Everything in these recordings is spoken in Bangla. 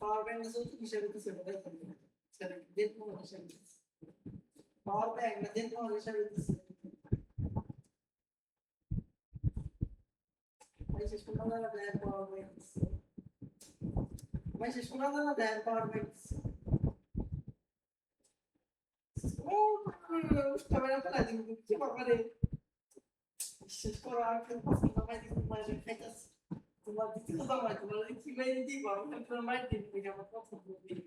পাওয়ার ব্যাংক যৌথ হিসাবে তো সেটা সেটা দেন কোন হিসাবে পাওয়ার ব্যাংক না দেন কোন হিসাবে দিচ্ছে ভাই সে শোনা না দেন পাওয়ার ব্যাংক ভাই সে শোনা না দেন পাওয়ার ব্যাংক ও ক্যামেরা ফেলা দিন কি বাবারে বিশ্বাস করো আর কেউ পছন্দ হয় দিন তোমার খাইতাছে তোমার দিতে তো আমার তোমার কি মেরে দিব আমি তোমার মার দিন তুমি আমার পছন্দ দিই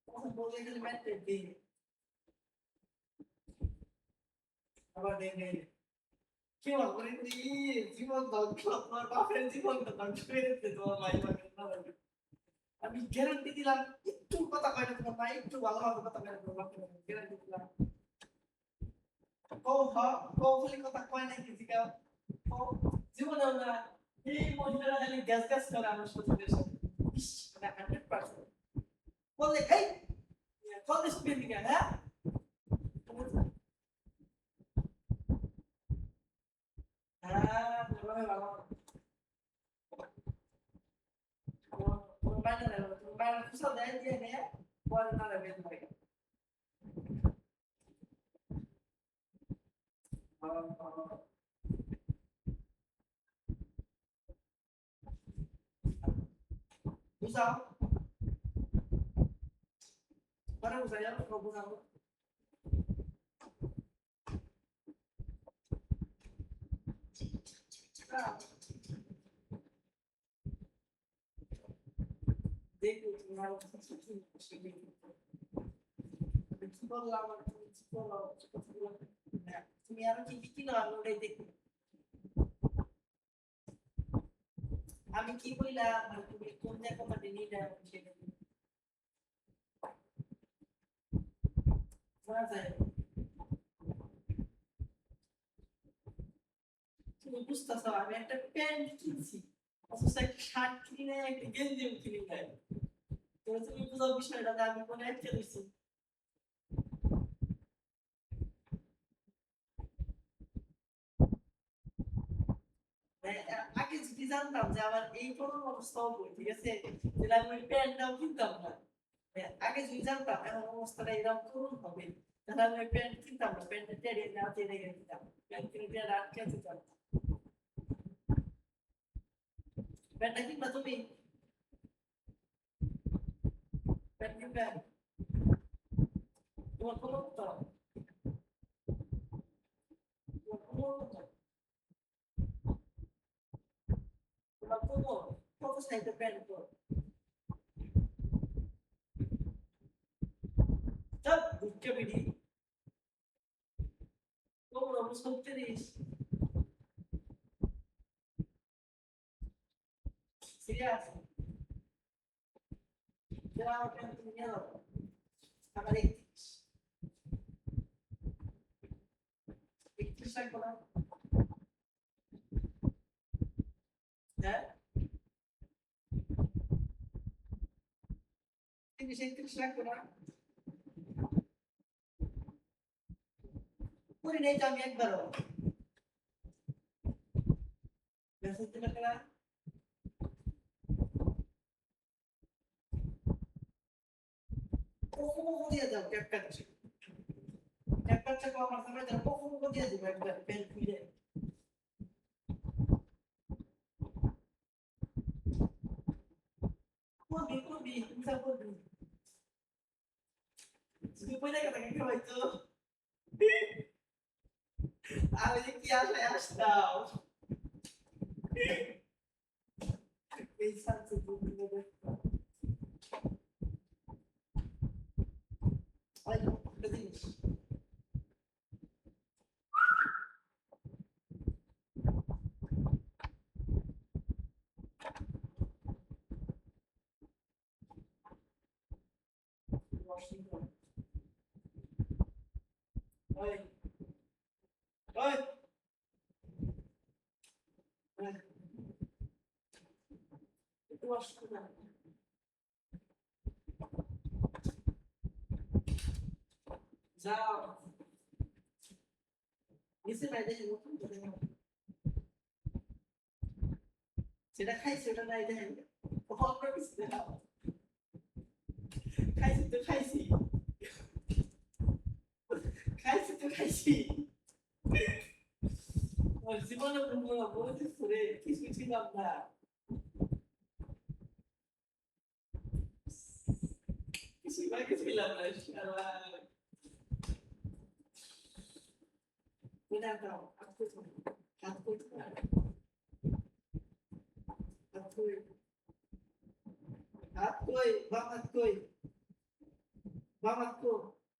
পছন্দ বলে গেলে মার দিই আবার দেখে কি বলবো জীবন ধ্বংস তোমার বাপের জীবনটা ধ্বংস করে দিতে তোমার মাই বাবা আমি গ্যারান্টি দিলাম একটু কথা কয় না তোমার মা একটু ভালোভাবে কথা কয় না তোমার বাপের গ্যারান্টি দিলাম কও কও বলে কথা কয় না কি জিগা কও জীবনেও না এই মহিলারা খালি গ্যাস গ্যাস করে আমার সত্যিদের সাথে ইস না 100% বলে এই কলেজ স্পেলিং হ্যাঁ হ্যাঁ ভালো ভালো বাইরে না বাইরে ফুসা দেয় দিয়ে নে পরে না রে বের হয় বুঝাও পরে বুঝাই যাবো বুঝাবো দেখো তোমার কি বললাম তুমি আরো কি কি না ওটাই দেখো আমি কি বললাম আর তুমি কোন জায়গা নিয়ে সেটা শোনা যায় তুমি বুঝতেছো আমি একটা প্যান্ট কিনছি অথচ একটা শার্ট কিনি নাই একটা গেঞ্জিও কিনি নাই তুমি বুঝাও বিষয়টা আমি মনে একটা দিচ্ছি আগে যদি জানতাম যে আমার এই করোনা অবস্থা হবে ঠিক আছে তাহলে আমি প্যান্টটাও কিনতাম না আগে যদি জানতাম এমন অবস্থাটা এরকম করুন হবে তাহলে আমি প্যান্ট কিনতাম না প্যান্টটা টেরে না টেরে কিনতাম প্যান্ট কিনে দিয়ে রাখতে যেতাম প্যান্টটা কিনবা তুমি প্যান্ট কিনবা তোমার খবর তো তোমার খবর তো তোমার খবর কত সাইজের প্যান্ট তো সব বুঝতে পেরি খবর অবস্থা ৩০ সিরিয়াস যারা আমার প্যান্ট তুমি নিয়ে যাও আমার ৩১ লাগবে না হ্যাঁ ৩১ লাগবে না করি নাই তো আমি একবারও মেসেজ দিলে কেনা কখন দিয়ে যাও ক্যাপ কাটছে ক্যাপ কাটছে আমার সামনে যাও কখন দিয়ে দেবো একবার প্যান্ট খুলে করবি তুমি সব করবি তুমি পয়লা কথা কে হয়তো আমি যে কি আশায় আসতাম এই সাথে তুমি Ay, ¿qué dices? Washington. Ay, ay, ay. Washington. যাও নিচে নাই দেখে সেটা খাইছে ওটা নাই দেখেন অল্প কিছু খাইছি তো খাইছি আর জীবনে বলবো না বলেছিস রে কিছু ছিলাম না কিছু ছিলাম না শালা Cuidado,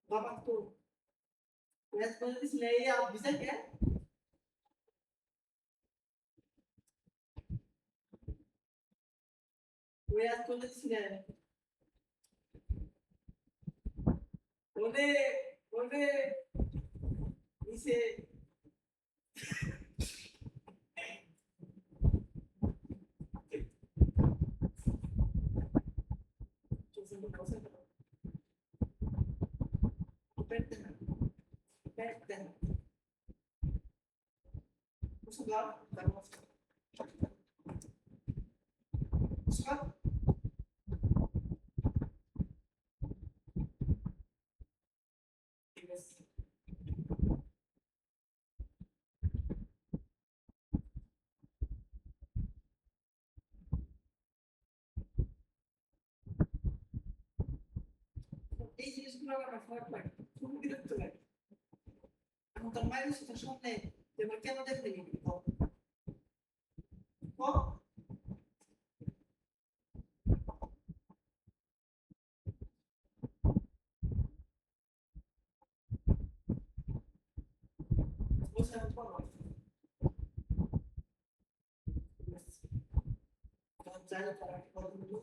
babakku. Responde se aí, bisa que é? Responde se é. Onde, dice, aperta, Stop. এই জিনিসগুলো আমার খারাপ লাগে খুব বিরক্ত লাগে এখন তোর মায়ের সাথে সামনে এবার কেন দেখতে গেলি বসে আমি পড়ো জানি তারা কতগুলো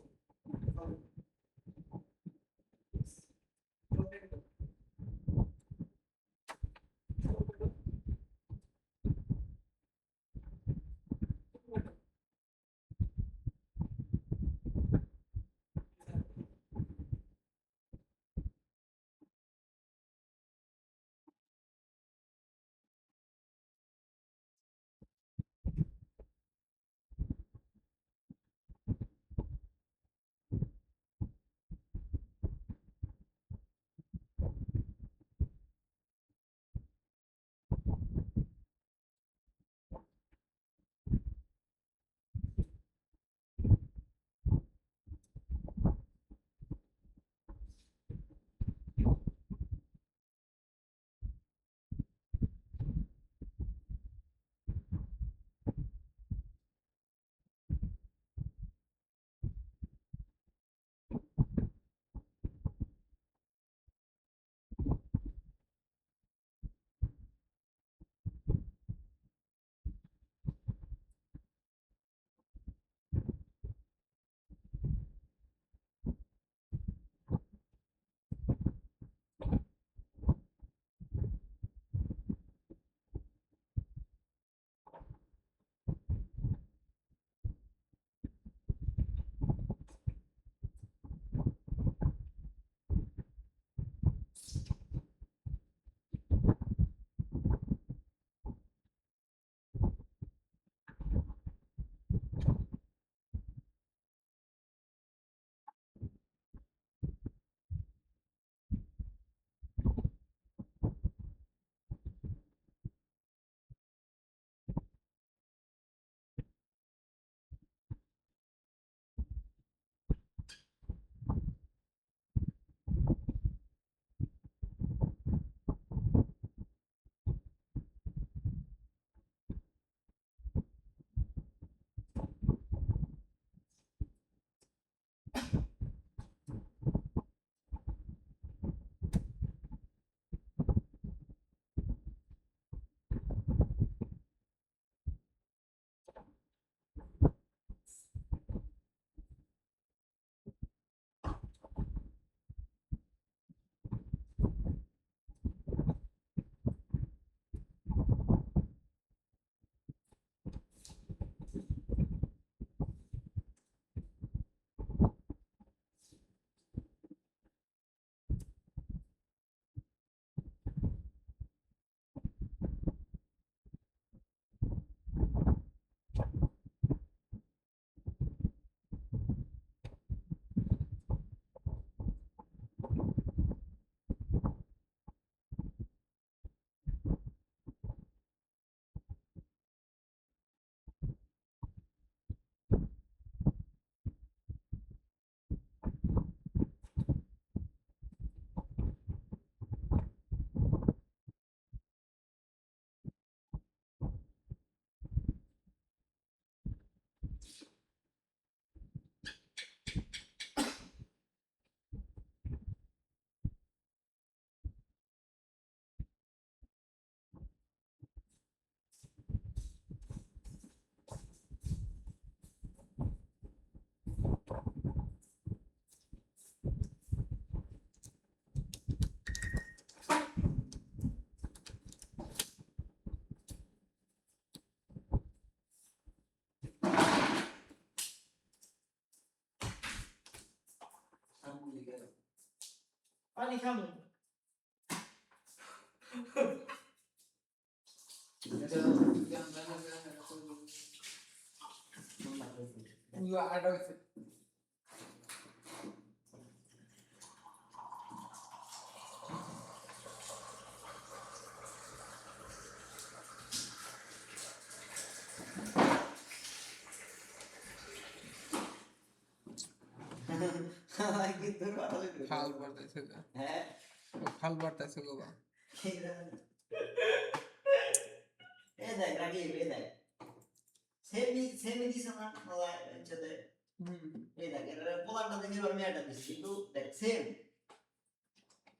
পানি খামু খাল বাড়তেছে গা খাল বাড়তেছে গো বা এ দেখ রাকিব এ দেখ সেমি দিছ না ওলা এনচতে এই দেখ এর পোলাটা দিন এবার মেয়াটা দিছি কিন্তু দেখ সেম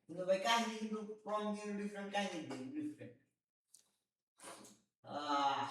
কিন্তু ভাই কাহিনী কিন্তু ফ্রম ডিফারেন্ট কাহিনী ডিফারেন্ট আহ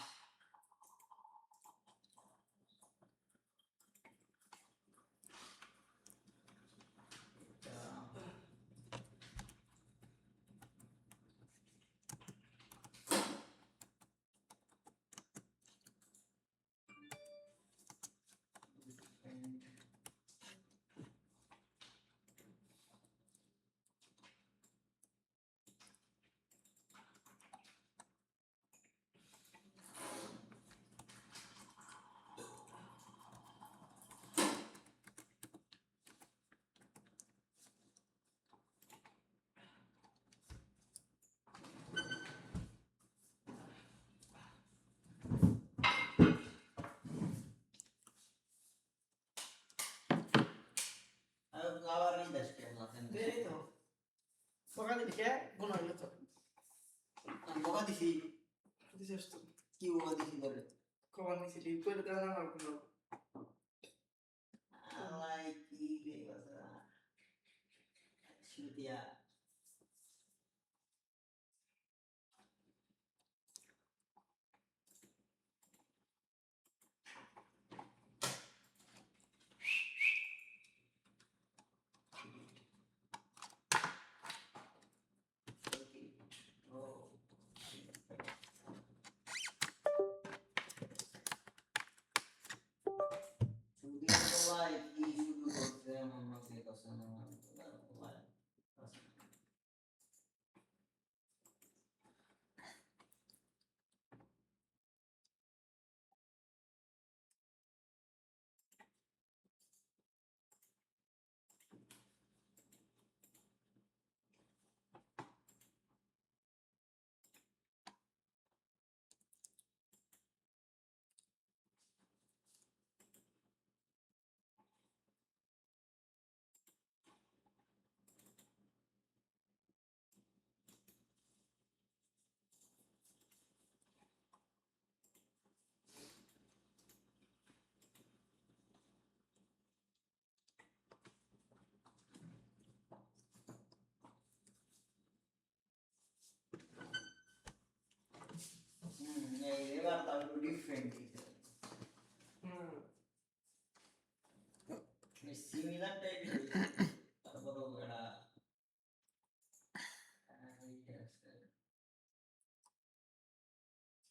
আবার এই দেশ কে মাথেন দেরি তো সকালে দিকে গুণ হইলো তো বকা দিছি দিছিস তো কি বকা দিছি ধরে খবর নিছিলি পরে দেওয়া না গুণ আলাই কি রে কথা শুতিয়া কি শুরু করছে আমার মাঝে কথা না এবার তাও একটু ডিফারেন্ট সিমিলার টাইপের তারপর ওটা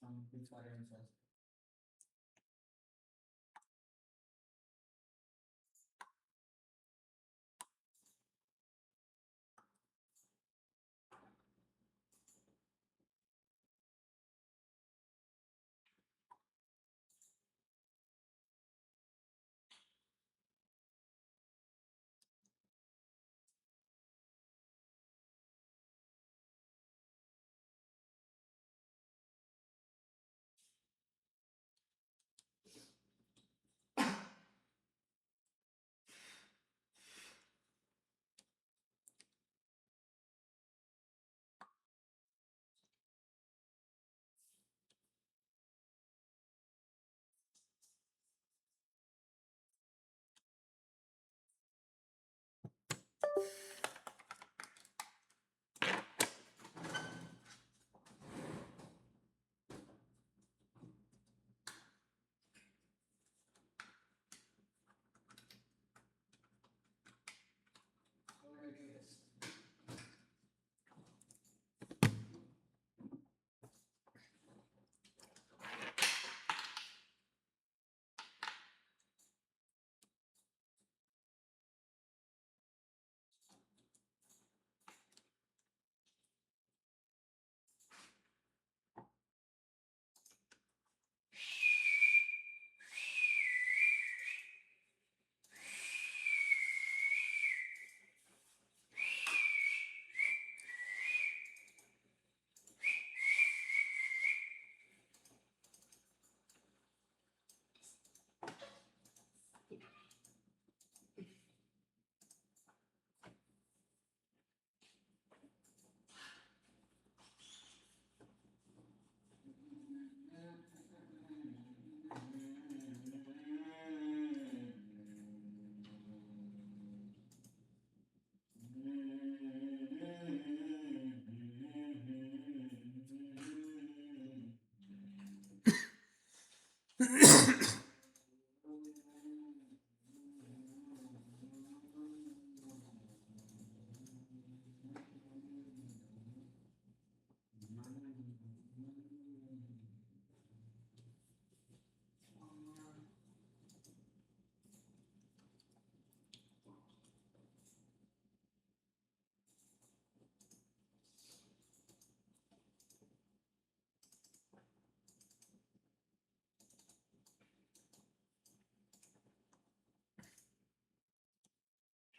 some difference আছে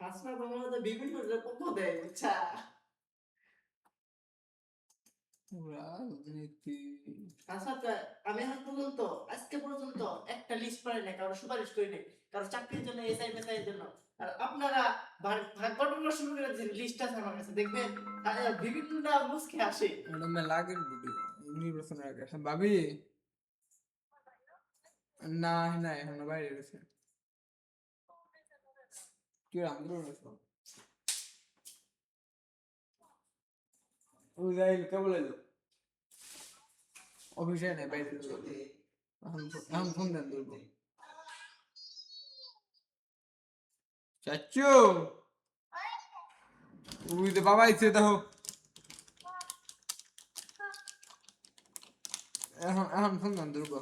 হাসনা তোমার তো বিভিন্ন রকম দেয় বুঝছা রাজনীতি আচ্ছা আমি এখন পর্যন্ত আজকে পর্যন্ত একটা লিস্ট পাই না কারো সুপারিশ করি নাই কারো চাকরির জন্য এসআই মেসআই এর জন্য আর আপনারা ভাগ বটনা শুরু করে যে লিস্ট আছে আমার কাছে দেখবেন বিভিন্ন মুসকে আসে এটা মেলা আগের ভিডিও নির্বাচনের আগে হ্যাঁ, ভাবি না না এখন বাইরে গেছে কি আন্দোলন ও যাই কেবল এলো অফিসে নেই বাইরে এখন ফোন দেন ধরবো চাচ্চু ওই তো বাবা ইচ্ছে দেখো এখন ফোন দেন ধরবো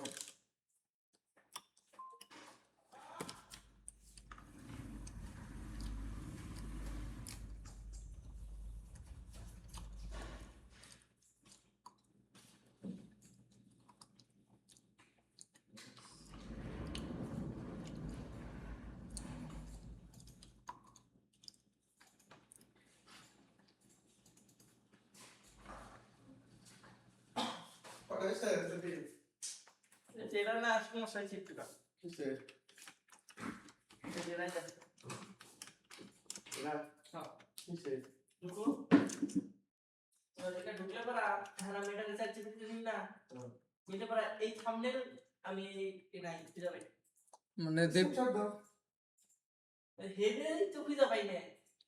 যেটা না সমস্যা হয়েছে একটু যেটাই যাচ্ছে ঢুকলে পরা হ্যাঁ আমি এটা রিসার্চ করতে দিন না বুঝতে পারা এই থাম্বনেল আমি নাই খুঁজে পাই মানে দেব হেডে তো খুঁজে পাই না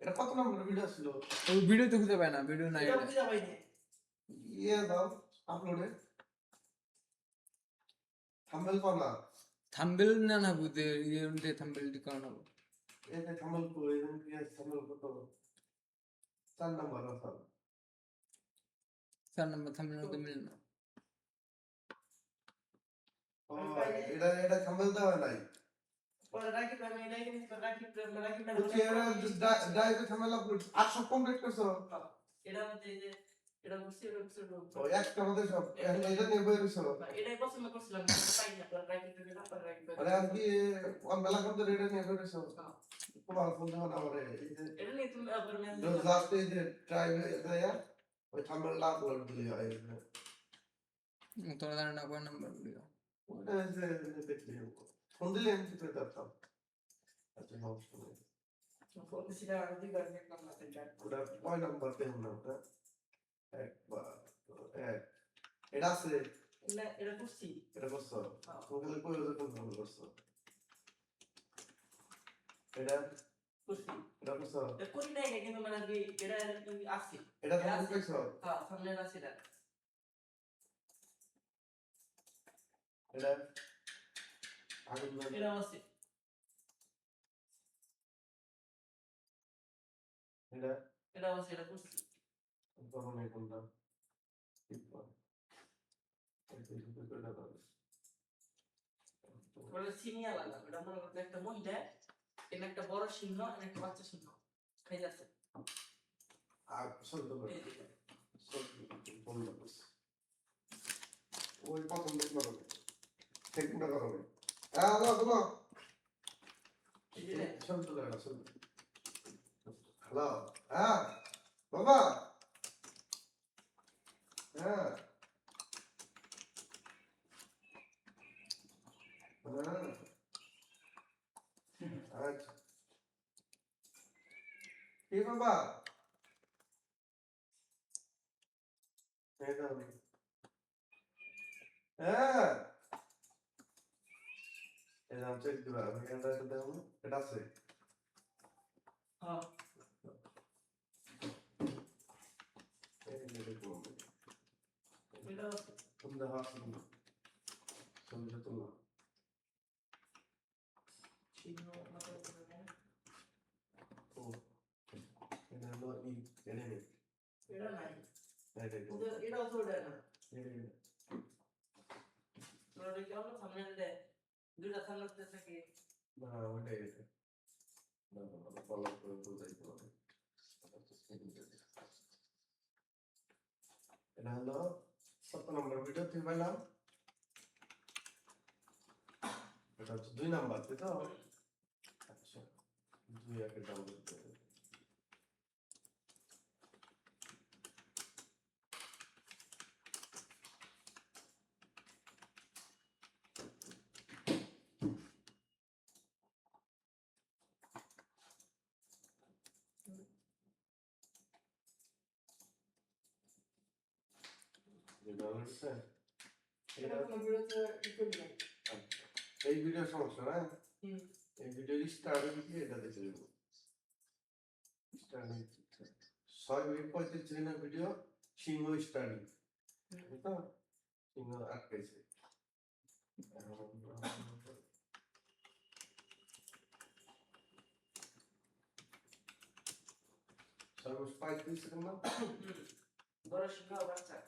এটা কত নম্বর ভিডিও ছিল ওই ভিডিও তো খুঁজে পায় না ভিডিও নাই এটা খুঁজে পাই না ইয়ে দাও আপলোডে থাম্বনেল পাও না থাম্বেল না না বুঝে ইয়ে উনতে থাম্বেল দি কারণ হবে এটা থাম্বনেল কো এরকম কি আছে থাম্বনেল কত 4 নম্বর আছে 4 নম্বর থাম্বেল মধ্যে মিলে না এটা থাম্বনেল দেওয়া নাই পরে রাখি আমি এটাই কিন্তু রাখি ওকে এরা ডাইরেক্ট থাম্বনেল আপলোড 800 কমপ্লিট করছো এটা মধ্যে যে এটা বুঝছি এটা বুঝছি ও একটা মধ্যে সব এখন এটা নিয়ে বই রইছো এটাই পছন্দ করছিলাম পাই না পরে রাখি পরে রাখি আরে আজকে অন বেলা করতে এটা নিয়ে বই রইছো তোমার ফোন দাও না আমারে এই যে এটা নিয়ে তুমি আবার লাস্ট এই যে ট্রাই দেয়া ওই থাম্বনেল আপলোড দিলে হয় তোরা জানা না কোন নাম্বার ভিডিও ওটা যে দেখলি ফোন দিলে আমি ঠিক করে দিতাম আচ্ছা সমস্যা নেই ফোন দিছিলাম আমি দিবার দেখলাম না সেটা ওটা কয় নাম্বার পেন না ওটা একবার এক এটা আছে এটা করছি এটা করছো তুমি কই ওদের কোন ফোন করছো এটা করছি এটা করছো এটা করি নাই কিন্তু মানে কি এটা আছে এটা তুমি কইছো হ্যাঁ সামনে আছে এটা এটা আগে এটা আছে এটা আছে এটা করছি তখন এই কোনটা ঠিক করে এই যে এটা দাও বলে সিনিয়া লাগা এটা মনে করতে একটা মহিলা এখানে একটা বড় সিংহ আর একটা বাচ্চা সিংহ খাই যাচ্ছে আর সব তো সব বললো ওই প্রথম দেখলো ঠিক না করো হ্যাঁ দাও এই যে সব তো দাও সব হ্যালো হ্যাঁ বাবা হ্যাঁ আচ্ছা কি বাবা হ্যাঁ এটা চেক দিবা আমি এটা দেবো এটা আছে হ্যাঁ এটা তোমরা হাসুন সমঝে তোমরা সিংহ মাথা ও এটা হলো ই এনে এটা নাই এটা এটাও তো এটা না এনে তোরা কি হলো সামনে দে দুইটা সামনে থাকে না ওটা এটা না ফলো করে বুঝাই তো এটা হলো 7 নম্বর ভিডিও তুই পাইলাম এটা হচ্ছে 2 নাম্বার তাই তো আচ্ছা জুয়াকে ডাউনলোড করে ডাউনলোড স্যার এটা কোনো ভিডিওতে ই করি না। এই ভিডিও সমস্যা না হুম। এই ভিডিও স্টার্ট দিয়ে এটা দেখে দেব স্টার্টিং 6:35 ভিডিও সিংহ স্টার্টিং বুঝছো সিংহ আটকাইছে সর্বোচ্চ 35 সেকেন্ড না বড় শিখা বাচ্চা।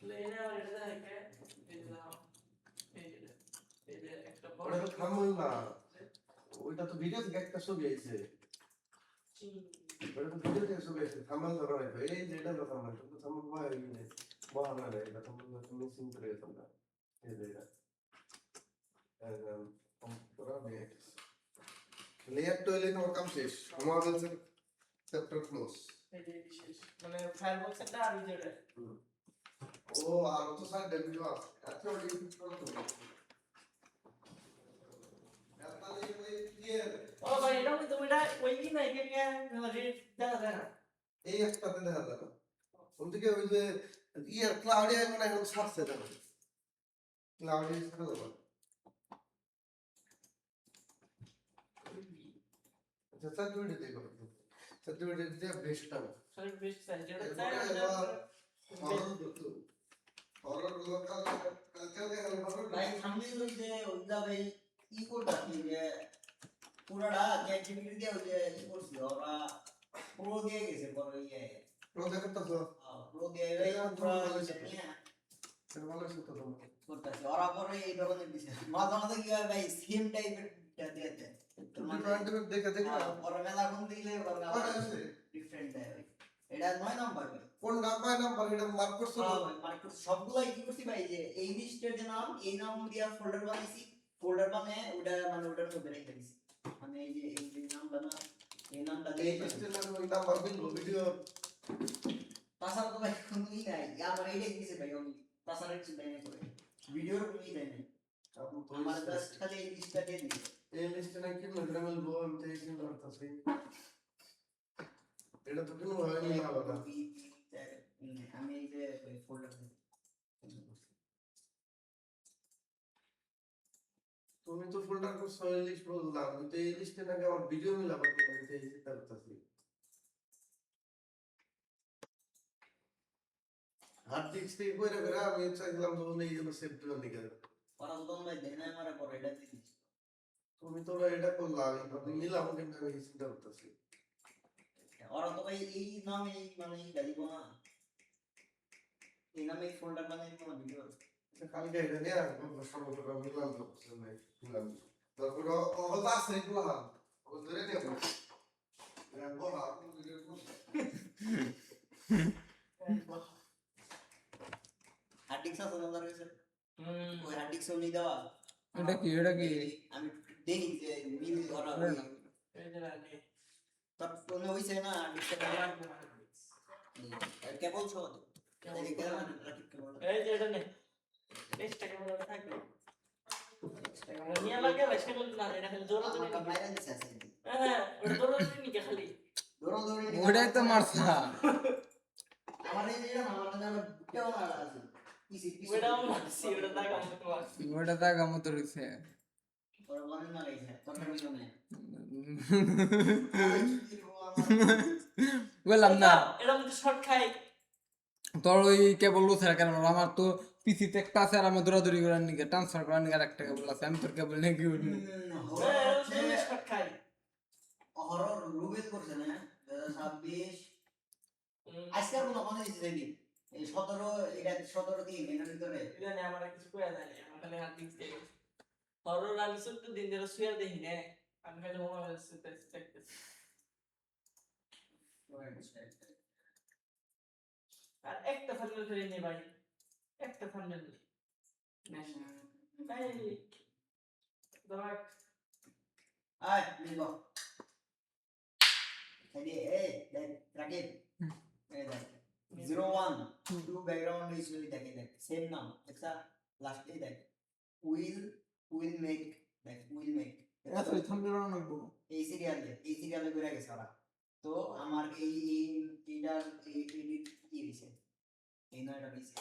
লেনে আর এটা দেখে এই দাও এই যে একটা বড় ওটা তো থামল না ওইটা তো ভিডিও থেকে একটা ছবি আইছে ওটা তো ভিডিও থেকে ছবি আইছে থামল ধরা হয় এই যে এটা তো থামল তো থামল ভাই বাহানা রে এটা থামল তুমি সিন করে গেছো না এই যে এটা পুরো নেট লেয়ার তো এলে তোমার কাম শেষ আমাদের চ্যাপ্টার ক্লোজ এই যে বিশেষ মানে ফায়ারবক্সটা আর ভিডিওটা ও আর তো স্যার ভিডিও আছে আচ্ছা ওটা ইউটিউব করতে ও ভাই এটা তো এটা ওই কি না একে নিয়ে মানে দেখা যায় না এই একটাতে দেখা যাবে ওদিকে ওই যে ক্লাউডিয়া মানে এখন ছাড়ছে দেখো ক্লাউডিয়া ছাড়া যাবে আচ্ছা সার্টিফিকেট দেখো সার্টিফিকেট দিয়ে বেস্টটা সরি বেস্ট সাইজ যেটা চাই হরর লোকাল কালচার হরর ভাই সামনে ওই যে ওইটা ভাই ই করতে যে পুরাটা ক্যাটাগরি দিয়ে ওই যে ই করছিল ওরা প্রো দিয়ে গেছে বড় ইয়ে প্রজেক্ট তো প্রো দিয়ে এই পুরো নিয়ে সেটা ভালো ছিল তো করতেছে ওরা পরে এই ধরনের দিছে মাঝে মাঝে কি হয় ভাই সেম টাইপের দিতে তুমি প্রাইভেট দেখে দেখে ওরা মেলা কোন দিলে ওরা ডিফারেন্ট দেয় ভাই এটা 9 নাম্বার ভাই কোন নাম্বার নাম্বার এটা মার্ক করছো মানে সবগুলাই কি করছি ভাই যে এই লিস্টের যে নাম এই নাম দিয়া ফোল্ডার বানাইছি ফোল্ডার বানিয়ে ওটা মানে ওটার মধ্যে রেখে দিছি মানে এই যে নামটা না এই নামটা এই দিয়ে লিস্টের নাম ওই নাম্বার দিল ভিডিও তাছাড়া তো ভাই কোনই নাই আমার এইটাই দিছে ভাই আমি তাছাড়া কিছু দেয় না করে ভিডিওর কোনই দেয় না আপনি তো আমার জাস্ট খালি এই লিস্টটা দিয়ে দিছে এই লিস্টে নাকি নরমাল বো আমি তো এই চিন্তা করতেছি এটা তো কোনো হয় না আলাদা আমি এই যে ফোল্ডার তুমি তো ফোল্ডার করছো এই লিস্ট বললাম কিন্তু এই লিস্টে নাকি আমার ভিডিও মিলাবো আমি তো এই চিন্তা করতেছি হার্ড ডিস্ক থেকে কইরা করে আমি চাইলাম তো এই জন্য সেভ করে নিয়ে গেল ওরা তো ভাই দেয় না আমার পরে এটা দিয়ে দিছে তুমি তো এটা করলাম আমি মিলাবো কিন্তু আমি এই চিন্তা করতেছি ওরা তো ভাই এই নামে মানে গালিব না এই নামে ফোল্ডার বানাই তোমার ভিডিও কালকে এটা নিয়ে সর্বপ্রথম মিলাম তো মিলাম তারপর অবস্থা আছে এগুলো ও ধরে নিয়ে বলা হার্ড ডিস্ক আছে তোমার কাছে ওই হার্ড ডিস্ক নিয়ে দেওয়া এটা কি আমি দেখি যে মিল ওরা এই যে না নে তার ফোনে হইছে না ডিস্কটা কেবল ছো এই কেবল এই যে এটা নে বেস্ট ক্যামেরা থাকবে নিয়ে লাগে বেস্ট বলতে না এটা খালি জোরে জোরে আমার বাইরে দিছে আছে হ্যাঁ ওটা জোরে জোরে নিকে খালি দৌড়াদৌড়ি ওটাই তো মারছা আমার এই যে আমার নাম কেমন আছে পিসি পিসি ওটা মারছি ওটা দাগ আমি তো মারছি ওটা দাগা মতো রইছে ওরা বলে না গাইছে তোর ভিডিও নেই বললাম না এটা মধ্যে শর্ট খাই তোর ওই কেবল লোথার কারণ আমার তো পিসিতে একটা আছে আর আমার দৌড়াদৌড়ি করার নিকে ট্রান্সফার করার নিকে আরেকটা কেবল আছে আমি তোর কেবল নিয়ে কি উঠবো শর্ট খাই হরর রুবেল করছে না 2026 আজকে কোনো কথা দিছে দেখি এই 17 এটা 17 দিন এর ভিতরে জানি আমার কিছু কয়া যায় না আমার খালি হাত দিক দিয়ে হরর আমি ছোট্ট দিন ধরে শুয়ে দেখি না আমি খালি মোবাইল দেখতেছি। আর একটা থাম্বনেল ফেলে নে ভাই, একটা থাম্বনেল এই দেখ আয় নিব এই দেখ রাকিব এই দেখ 01 টু ব্যাকগ্রাউন্ড ইজ দেখ সেম নাম দেখছা লাস্টে দেখ উইল মেক দেখ উইল মেক এত থাম্বনেল বানাবো এই সিরিয়ালে বেড়ে গেছে ওরা তো আমার এইটার এডিট কি হয়েছে এই নয়টা হয়েছে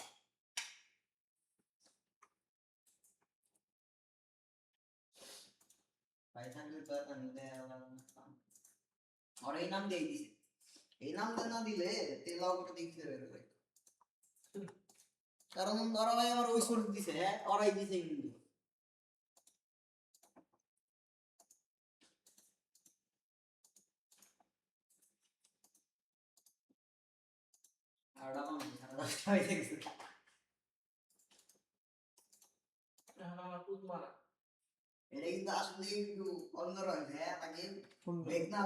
পাইথন তো আর এই নাম দিয়ে দিছে এই নামটা না দিলে তেলাও করে দেখতে পারবে কারণ ওরা ভাই আমার ওই সোর্স দিছে হ্যাঁ ওরাই দিছে কিন্তু আর ওরা বানাবে সারা দশটা হয়ে গেছে এখন আমার পুত মারা এটা কিন্তু আসলে একটু অন্যরকম হ্যাঁ তাকে সুন্দর বেগ না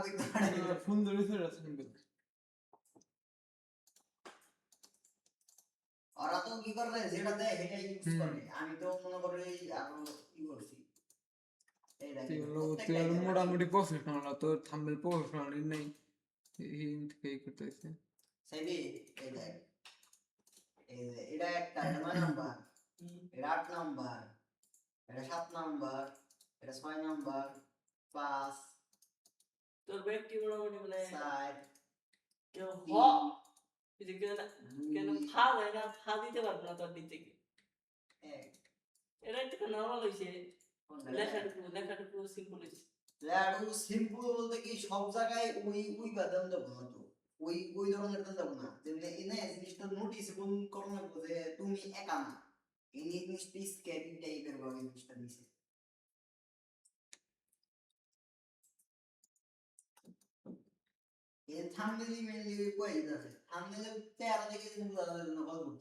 সুন্দর হয়েছে থাম্বনেল ওরা তো কি করবে যেটা দেয় সেটাই ইউজ করে আমি তো মনে করি আরো কি করছি এই দেখেন মোটামুটি প্রফেশনাল তো থাম্বনেল প্রফেশনাল নেই এই থেকে করতেছে সেবি এই দেখ এই যে এটা একটা এটা 9 নাম্বার এটা 8 নাম্বার এটা 7 নাম্বার এটা 6 নাম্বার 5 তোর ব্যক্তি মোটামুটি মানে 4 কেউ হ যদি কেন ফা দেয় না ফা দিতে পারবো না তোর দিক থেকে এটা একটু নর্মাল হয়েছে লেখাটুকু সিম্পল হয়েছে ল্যাডু সিম্পল বলতে কি সব জায়গায় ওই বাদাম দেবো না তো ওই ধরনের দাম দেবো না যেমনি এনে জিনিসটা নোটিস করো না যে তুমি একা না এই জিনিসটা স্ক্যাপিং টাইপের ভাবে জিনিসটা দিছে এই থাম্বনেল মেনলি কই যাচ্ছে থাম্বনেল তেরা দেখে কিন্তু দাদা না বলবো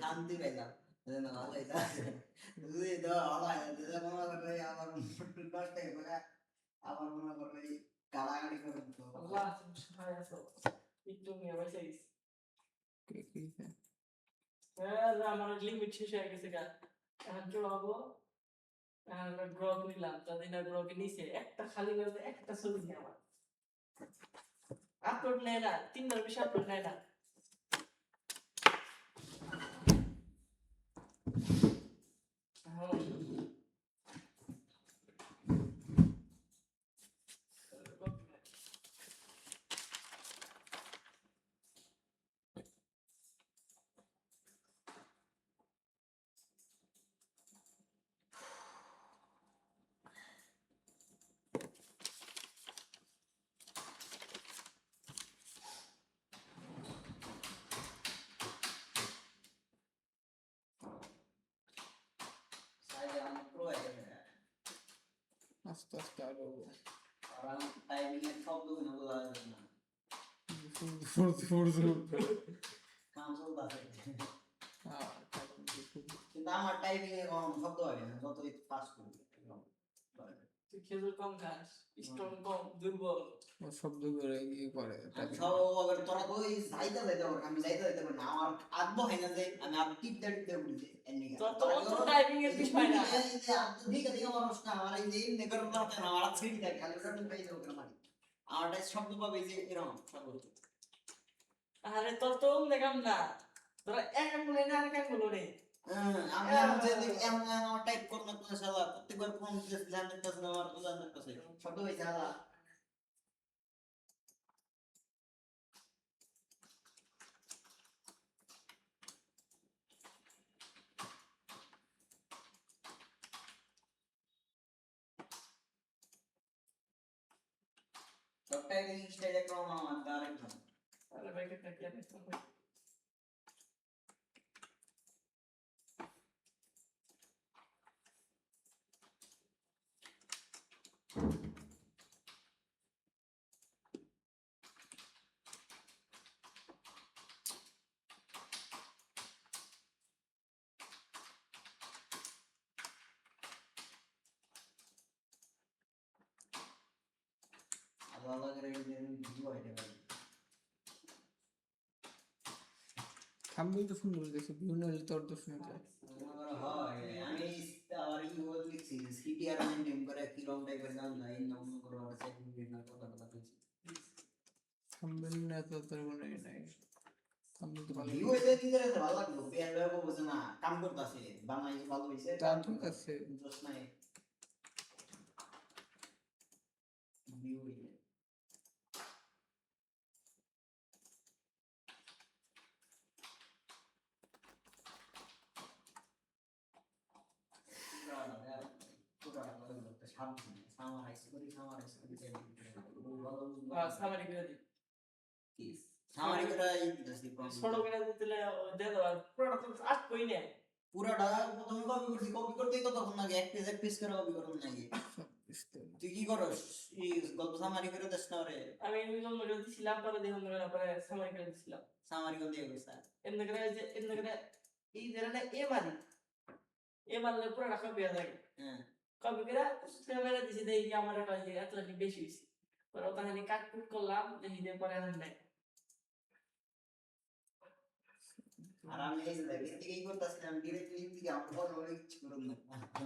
শান্তি পেলাম ভালো এটা যদি আমার মনে করে গালাগালি করে দিত আল্লাহ তুমি সহায় আছো একটু নিয়ে বসে গেছি আমার লিমিট শেষ হয়ে গেছে গা এখন চড়াবো গ্রহ নিলাম তাদের গ্রহকে নিচে একটা খালি করে একটা ছবি নেই আমার আপলোড নেয় না 3 বেশি আপলোড নেয় না আস্তে আস্তে আরো টাইমিং এর শব্দ না বলা যায় না কাম চলতেছে কিন্তু আমার টাইমিং এ কম শব্দ হয় না যতই ফাস্ট করি তুই খেজুর কম খাস স্ট্রং কম দুর্বল শব্দ করে ইয়ে করে সব তোরা তো এই যাইতে পারে আমি যাইতে পারি না আমার আগ্রহ হয় না যে আমি আর টিপতে বলতে এমনি তোর টাইমিং এর বিষয় না এই যে ঠিক আছে মানুষ না আমার এই যে নেগর করতে না আমার ছিড়ি দেয় খালি ওটা পাই যাবো কেন মানে আমারটা শব্দ পাবে যে এরকম শব্দ আরে তোর তো দেখাম না তোরা এক বলে না আর এক বলে আমি যে এমন আমার টাইপ করতে কোন শালা প্রত্যেকবার ফোন দিতে জানতে পারছ না আমার জানতে পারছ শব্দ হইছে শালা টাইপিং স্টাইলে ক্রম আমার আরেকজন আরে ভাই কে টাকা দিতে ভালো করে ভিউ আইতে পারি থাম্বনেল তো সুন্দর দেখছি বিভিন্ন তোর তো শুনতে হয় আমি আবার ই বল লিখছি সিটিআর মেইনটেইন করে কি রং টাইপের গান না এই নাম করে আর চেক না কথা কথা বলছি থাম্বনেল না তো তোর মনে নাই থাম্বনেল তো ভালো ভিউ হইতে কি করে ভালো লাগলো বিয়ার লোক বুঝে না কাম করতেছে বাংলাদেশ ভালো হইছে তা ঠিক আছে দোষ নাই ভিউ হইছে সামারি করে দিই ছোট করে দিলে দিয়ে দেবো পুরোটা তো আট কই না পুরাটা প্রথমে কপি করতেই তো তখন লাগে এক পিস করে কপি করুন নাকি তুই কি করস এই গল্প সামারি করে দেশ না রে আমি নিয়ম করে দিছিলাম পরে দেখুন পরে সামারি করে দিছিলাম সামারি করে দিয়ে গেছে এমনি করে এই ধরনের এ মারলে পুরোটা কপি হয়ে যায় হ্যাঁ কপি করে ক্যামেরা দিছি দেখি আমার এত বেশি হয়েছে পরে ওখানে কাট কুট করলাম দেখি দিয়ে পরে আর নাই আর আমি এই যে লিঙ্ক থেকে কি করতেছিলাম ডিরেক্ট লিঙ্ক থেকে আপলোড করে কিছু করুন না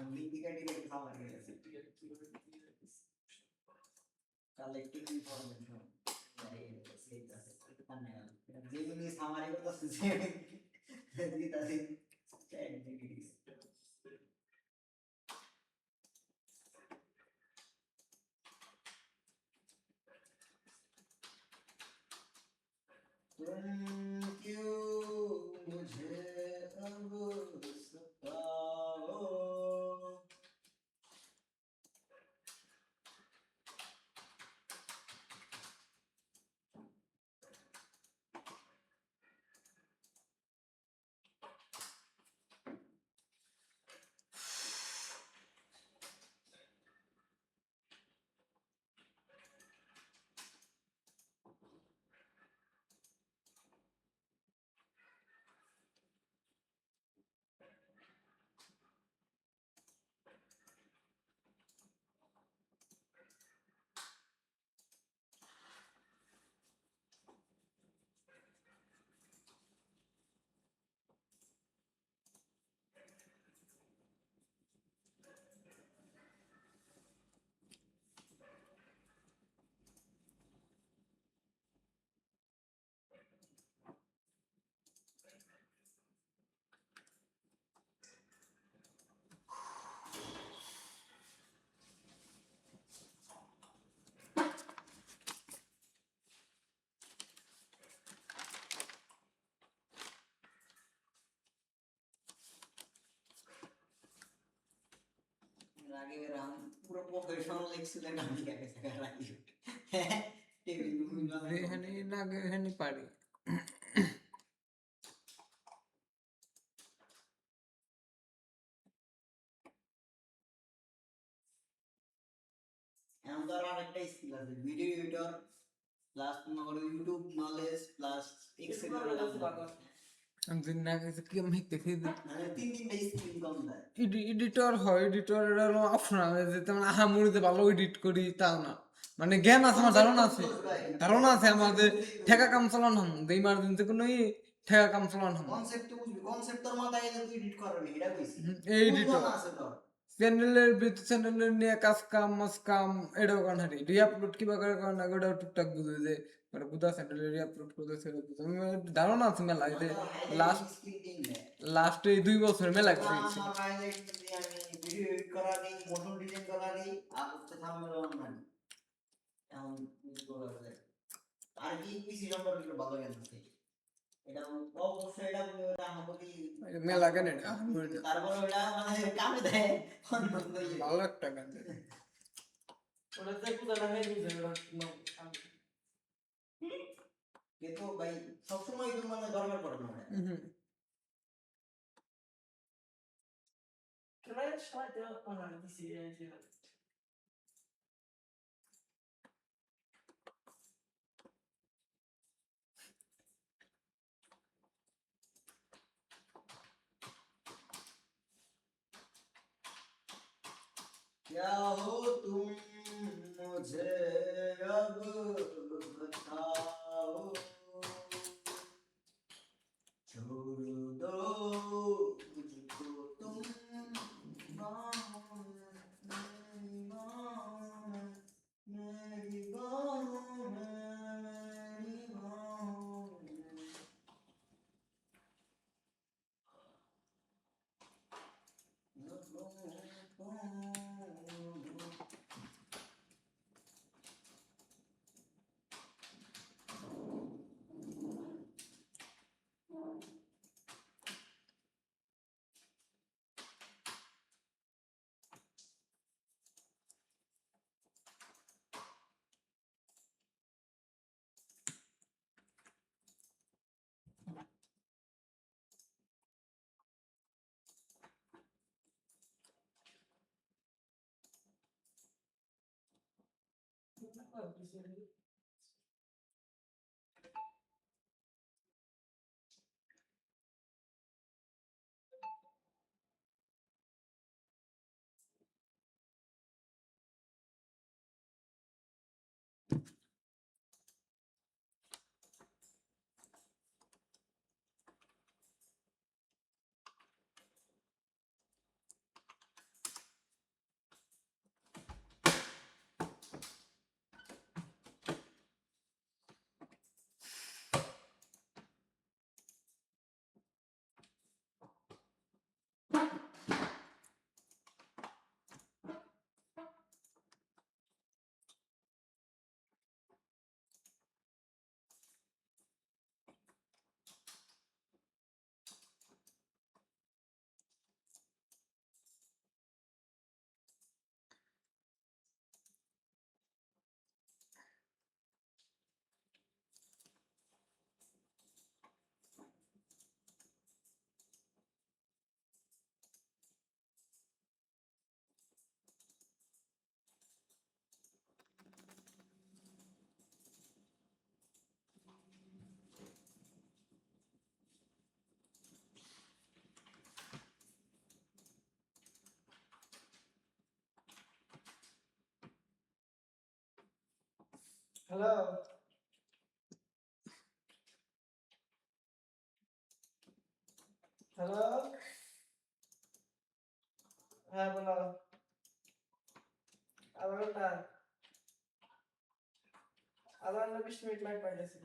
লিঙ্ক থেকে ডিরেক্ট সামারি করে গেছে কালেক্টিভ ইনফরমেশন সেইটা আছে কানে যেগুলি সামারি করতেছে দিতাছি চ্যাট জিপিটি तुम क्यों मुझे अब सताओ आगे राम पूरा प्रोफेशनल एक्सीलेंट आने का कैसे कर रहा है टीवी में এখানে না এখানে পারি এখন তো আর একটা স্কিল আছে ভিডিও এডিটর প্লাস তোমার ইউটিউব নলেজ প্লাস এক্সেল আমি দিন না কিছু কি আমি দেখে দিই মানে তিনটা স্কিল কম দেয় এডিটর হয় এডিটর এর অপশন আছে যে তেমন আহামরিতে ভালো এডিট করি তাও না মানে জ্ঞান আছে আমার ধারণা আছে আমাদের ঠেকা কাম চালান হম ইমার্জেন্সি কোনো ঠেকা কাম চালান হম কনসেপ্ট তো বুঝবি কনসেপ্ট তোর মাথায় এলে তুই এডিট করবি এটা কইছি এই এডিটর আছে তোর চ্যানেলের ভিতর চ্যানেলের নিয়ে কাজ কাম মাস কাম এটাও কান হারি রিআপলোড কিবা করে কারণ ওটাও টুকটাক বুঝে যে মানে বুধা চ্যানেলে রিআপলোড করতেছে ধারণা আছে মেলা যে লাস্ট এই 2 বছর মেলা গেছে আমার হাইলাইট দিয়ে আমি ভিডিও এডিট করা নেই মোশন ডিজাইন করা নেই আর হচ্ছে থাম্বনেল বানানো এখন করা যায় আর কি পিসি সম্পর্কে একটু ভালো জ্ঞান আছে এটা অবশ্যই এটা আমাকে মেলা কেন তারপর ওটা মানে কামে দেয় ভালো একটা গান ওটা দেখো দাদা হয়ে বুঝে কিন্তু ভাই সবসময় তো মানে দরকার পড়ে না কেন সবাই তো অনলাইন দিছি क्या हो तुम मुझे अब হ্যালো হ্যালো হ্যাঁ বলো আধা ঘন্টা 20 মিনিট লাইট পাইতেছি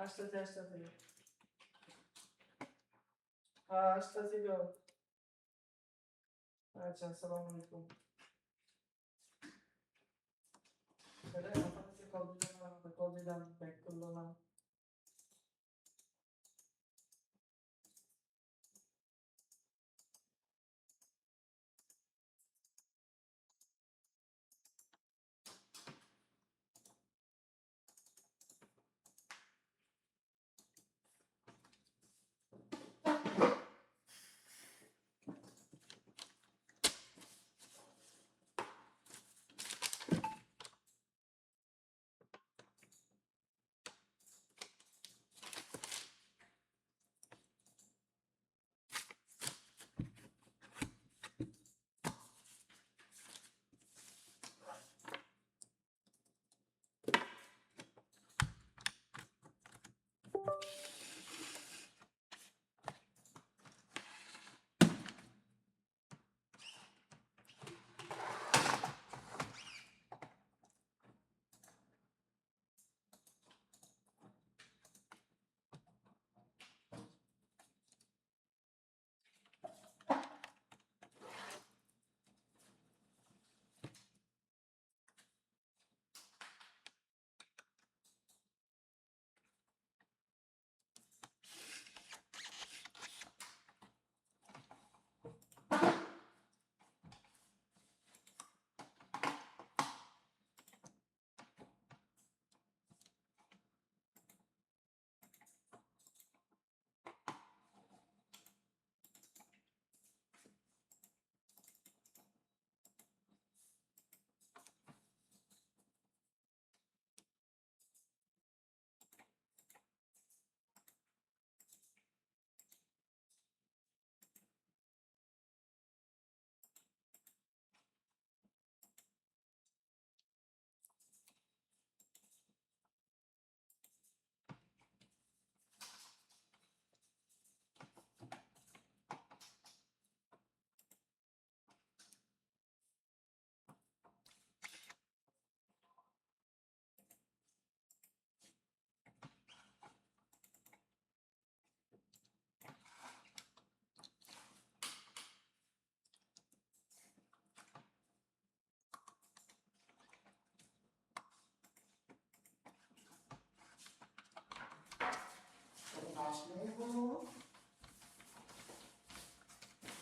আসতেছি হ্যাঁ আসতেছি তো আচ্ছা আসসালামু আলাইকুম কল দিলাম ব্যাক করলো না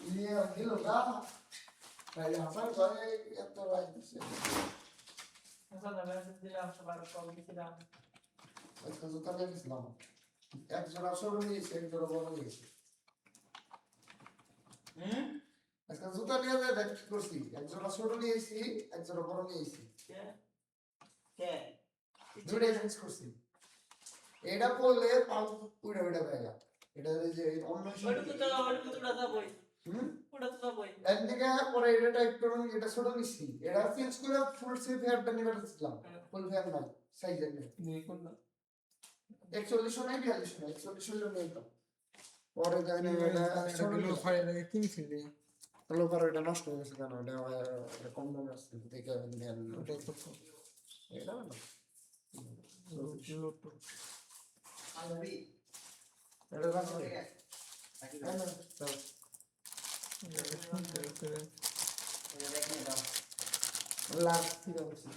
Iya, gila kan? Kayak apa saya yang terlalu sih. এখন মেসেজ দিলাম সবার কল দিছিলাম আজকে তো তাহলে গেছিলাম একজন আসলে নিয়েছে একজন বড় নিয়েছে আজকে জুতা নিয়ে যায় দেখ কি করছি একজোড়া ছোট নিয়ে এসেছি একজোড়া বড় নিয়ে এসেছি কে দুইটাই চেঞ্জ করছি এটা পড়লে পাল উড়ে উড়ে যায় এটা এই যে অন্য হুম একদিকে পরে এটা টাইপ করুন এটা ছোট নিচ্ছি এটা চেঞ্জ করে ফুল স্লিভ হেয়ারটা নিয়ে বেরোচ্ছিলাম ফুল হেয়ার নাই সাইজের নেই নিয়ে করলাম 41 নাই 42 নাই 41 হলো নেই তো পরে জানি এটা ছোট এগুলো নিলাম। ফাইল কিনছি রে তাহলে পরে এটা নষ্ট হয়ে গেছে কেন এটা কম দামে আসছে দেখে নেন ওটা তো এটা না লোটো আলবি এটা রাখো ঠিক আছে বাকি হ্যাঁ না দাও। এটা দেখে দাও লাভ ঠিক আছে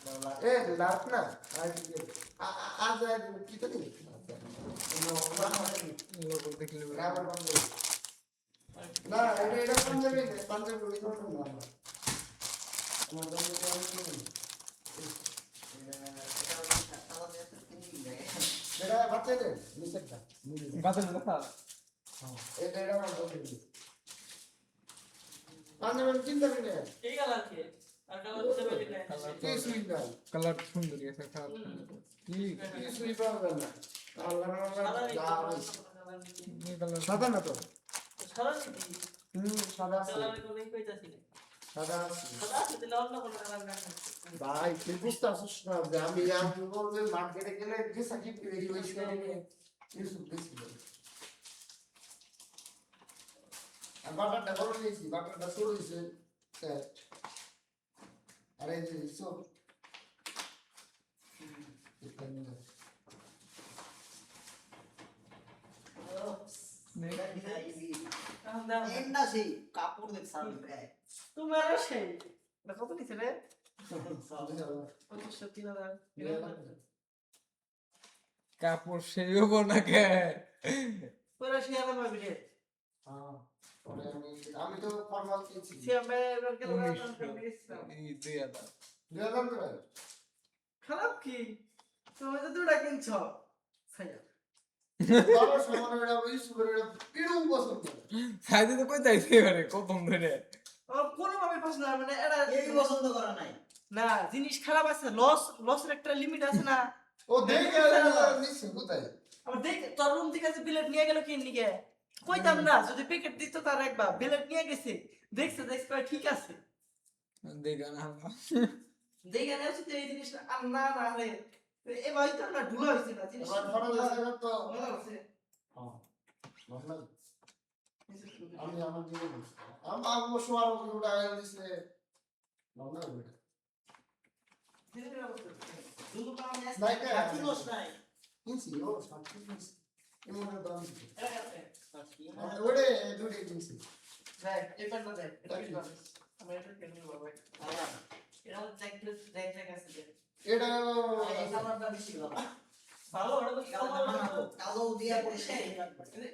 দাও লাগ এ লাভ না আর আজ কি তো নেই লোটো দেখলে রাবার বন্ধ না এটা পাঞ্জাবি পাঞ্জাবি ওই ধরনের না আমার দাম এটা বাচ্চাদের নিচেরটা বাতের কথা এটা আমার বন্ধু পাঞ্জাবি চিন্তা করি না কিছুই নাই কালার সুন্দর আছে খারাপ কি কিছুই পাওয়া যায় না আল্লাহ যা হয়েছে এই কালার সাদা না তো সাদা আছে সাদা আছে ভাই তুই বুঝতে আসিস না যে আমি বলবো মার্কেটে গেলে যে সাকিব রেডি হয়েছে কিছু বেশি আর বাটারটা বড় নিয়েছি বাটারটা ছোট হয়েছে আরে এই যে সব এন্ডা সেই কাপড় দেখ সামনে দেখ তোমারও সেই এটা কত নিছে রে 3,000 কাপড় সেই হবো না কে পুরো শেয়ার আমার বিলে হ্যাঁ আমি তো ফর্মাল কিনছি সিএমএ এবার গেল 1900 এই 2000 দুই করে খারাপ কি তুমি তো দুটা কিনছ ছাইয়া বাবা সমান এটা ওই সুপার এটা কিরকম পছন্দ সাইডে তো কই যাইছে এবারে কখন ধরে কোনো ভাবে পছন্দ হয় মানে এটা এই পছন্দ করা নাই না জিনিস খারাপ আছে লসের একটা লিমিট আছে না ও দেখে নিচ্ছে কোথায় আবার দেখ তোর রুম থেকে যে বিলেট নিয়ে গেল কিন নিকে কইতাম না যদি প্যাকেট দিত তার একবার বিলেট নিয়ে গেছে দেখছে ঠিক আছে দেখা না দেখে নেওয়া উচিত এই জিনিসটা আর না না রে এবার তো না ঢুলা হয়েছে না জিনিস এবার ফটো দেখে তো মজা হচ্ছে হ্যাঁ ভালো আমি আমার দিকে আমার অবশ্য আর ওটা আগে দিছে ভালো লাগে দুটো পাওয়া ম্যাচ নাই কে কি দোষ নাই কিনছি ও সাথে কিনছি এমন দাম দিছে সাকি ওরে দুটো কিনছি দেখ এটা না দেখ এটা কি জানিস আমি এটা কেন বাবা আয়া এটা দেখ দেখ দেখ আছে দেখ এটা এই কালারটা বেশি ভালো ভালো ওটা তো কালারটা বানাবো কালো দিয়া পড়ছে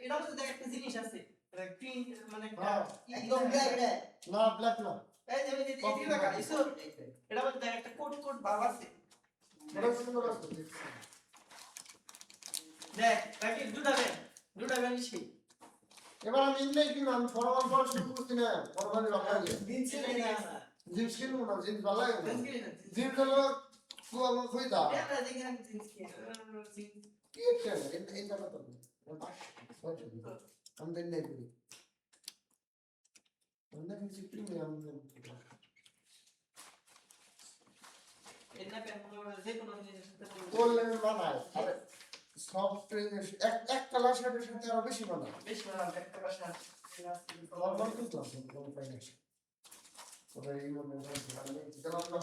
এটা তো দেখ একটা জিনিস আছে এটা গ্রিন মানে হ্যাঁ, একদম ব্ল্যাক রে না ব্ল্যাক না এই যে এই দেখা ইসো এটা মধ্যে দেখ একটা কোট ভাব আছে এটা সুন্দর আছে দেখ বাকি দুটা বেশি এবার আমি ইন্ডিয়ায় কিনলাম আমি ফরমাল পড়া শুরু করছি না ফরমালি ভালো লাগে দিন ছিল না জিন্স কিনবো না জিন্স ভালো লাগে না জিন্স জিন্স হলো খুব আমার খুবই দাম এটা দেখে আমি জিন্স কি একটা এই জায়গা তো আমি দেন নাই করি আমরা কিছু প্রিমিয়াম এটা পেন যে কোনো জিনিস করলে বানায় আরে সফট এক কালার শার্টের সাথে আরো বেশি বানায় বেশি ভালো একটা ভাষা নরমাল কিনলাম কোনো ফাইনান্স ওটা এই মনে হয় দিলাম না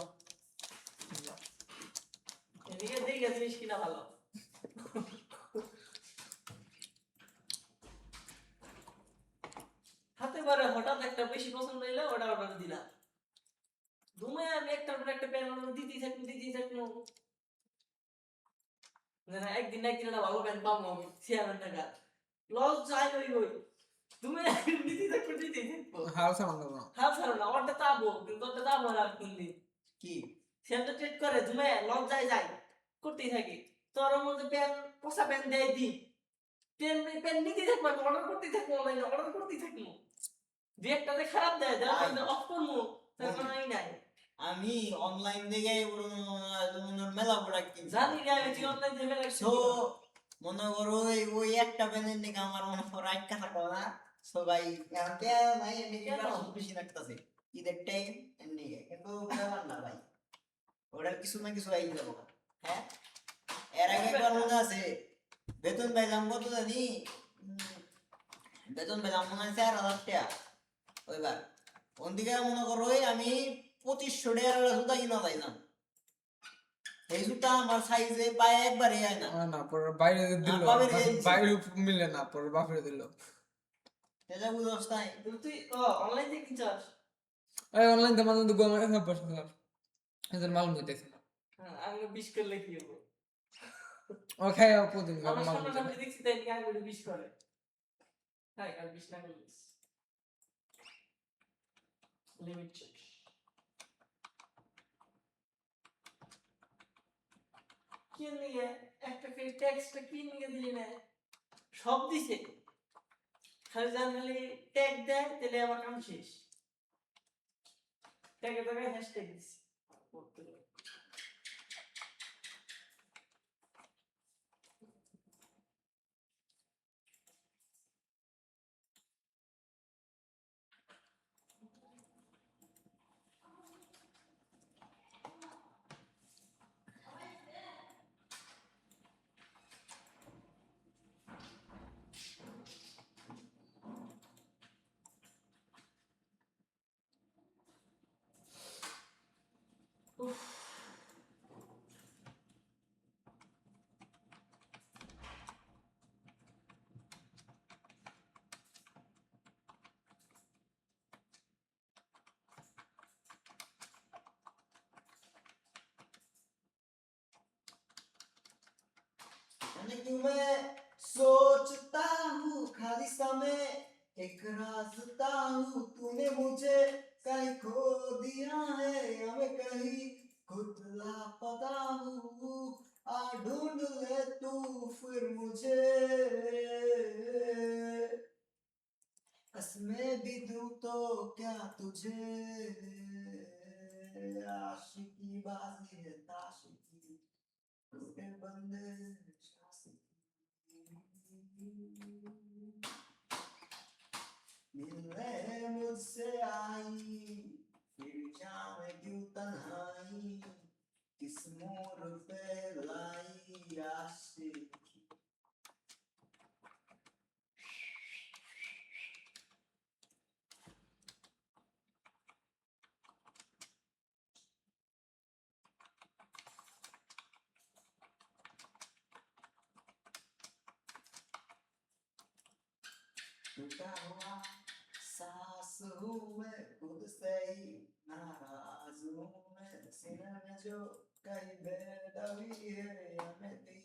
এদিকে দেখে জিনিস কিনা ভালো হাতে পারে হঠাৎ একটা বেশি পছন্দ হইলে ওটা অর্ডার দিলাম দুমে আমি একটার পর একটা প্যান অর্ডার দিতেই থাকবো না একদিন একটা ভালো প্যান পাবো আমি 6,000 টাকা লস যাই ওই তুমি দিতেই থাকবো হাল সামান্য না হ্যাঁ স্যার না ওটা তাবো কিন্তু ওটা তাবো না করলি কি সেটা ট্রেড করে তুমি লস যায় করতেই থাকি তোর মধ্যে প্যান পোষা প্যান দেয় দি প্যান নিতেই থাকবো অর্ডার করতেই থাকবো অনলাইনে অর্ডার করতেই থাকবো দুই একটা যে খারাপ দেয় তারপর অফ করবো তারপর নাই নাই আমি অনলাইন থেকে মেলা প্রোডাক্ট কিনছি জানি রে আমি তুই অনলাইন থেকে লাগছি সো মনে করো ওই একটা প্যানের নিকে আমার মনে করো আটকা থাকো না সো ভাই এখন কে ভাই এমনি কেন? বেশি লাগতেছে ঈদের টাইম এমনি কিন্তু ব্যাপার না ভাই ওটার কিছু না কিছু আই যাবো হ্যাঁ এর আগে একবার মনে আছে বেতন পাইলাম কত জানি বেতন পেলাম মনে হয় 4,000 টাকা ওইবার ওদিকে মনে করো আমি 2500 টাকার জুতা কিনা যাইলাম এই জুতা আমার সাইজে পায়ে একবারে হয় না না পরে বাইরে দিল বাপের দিয়ে দিছে। বাইরে মিলে না পরে বাপরে দিল এটা বুঝছ নাই তুই অনলাইন থেকে কিনছস এই অনলাইন তে মানে গো আমার সব বসে স্যার এদের মাল হইতেছে না হ্যাঁ আমি 20 করলে কি হবে ও খায় প্রতিদিন আমার মাল সামনে হইতেছে সামনে দেখছি তাই কি আগে 20 করে তাই আর 20 না করলে লিমিট চেক কি নিয়ে একটা ফেস ট্যাক্সটা কি নিয়ে দিলি না সব দিছে খালি জানলে ট্যাগ দেয় তাহলে আমার কাম শেষ ট্যাগে ট্যাগে হ্যাশট্যাগ দিছি क्यों मैं सोचता हूँ खाली समय एक रास्ता हूँ तूने मुझे कहीं खो दिया है या मैं कहीं खुद लापता हूँ आ ढूंढ ले तू फिर मुझे कसमें भी दूं तो क्या तुझे आशिकी बाजी है ताशिकी उसके बंदे मिलने मुझसे आई फिर जाने क्यों तन्हाई किस मोड़ पे लाई आशिकी टूटा हुआ सांस हूँ मैं खुद से ही नाराज हूँ मैं सीने में जो कई बेदबी है या मेरी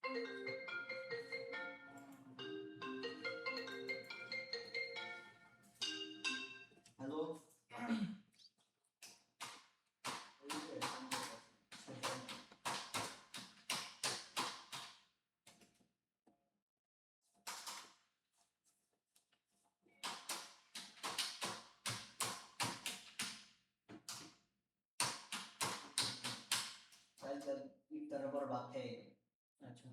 হ্যালো ইফতারের পর ভাত খেয়ে আচ্ছা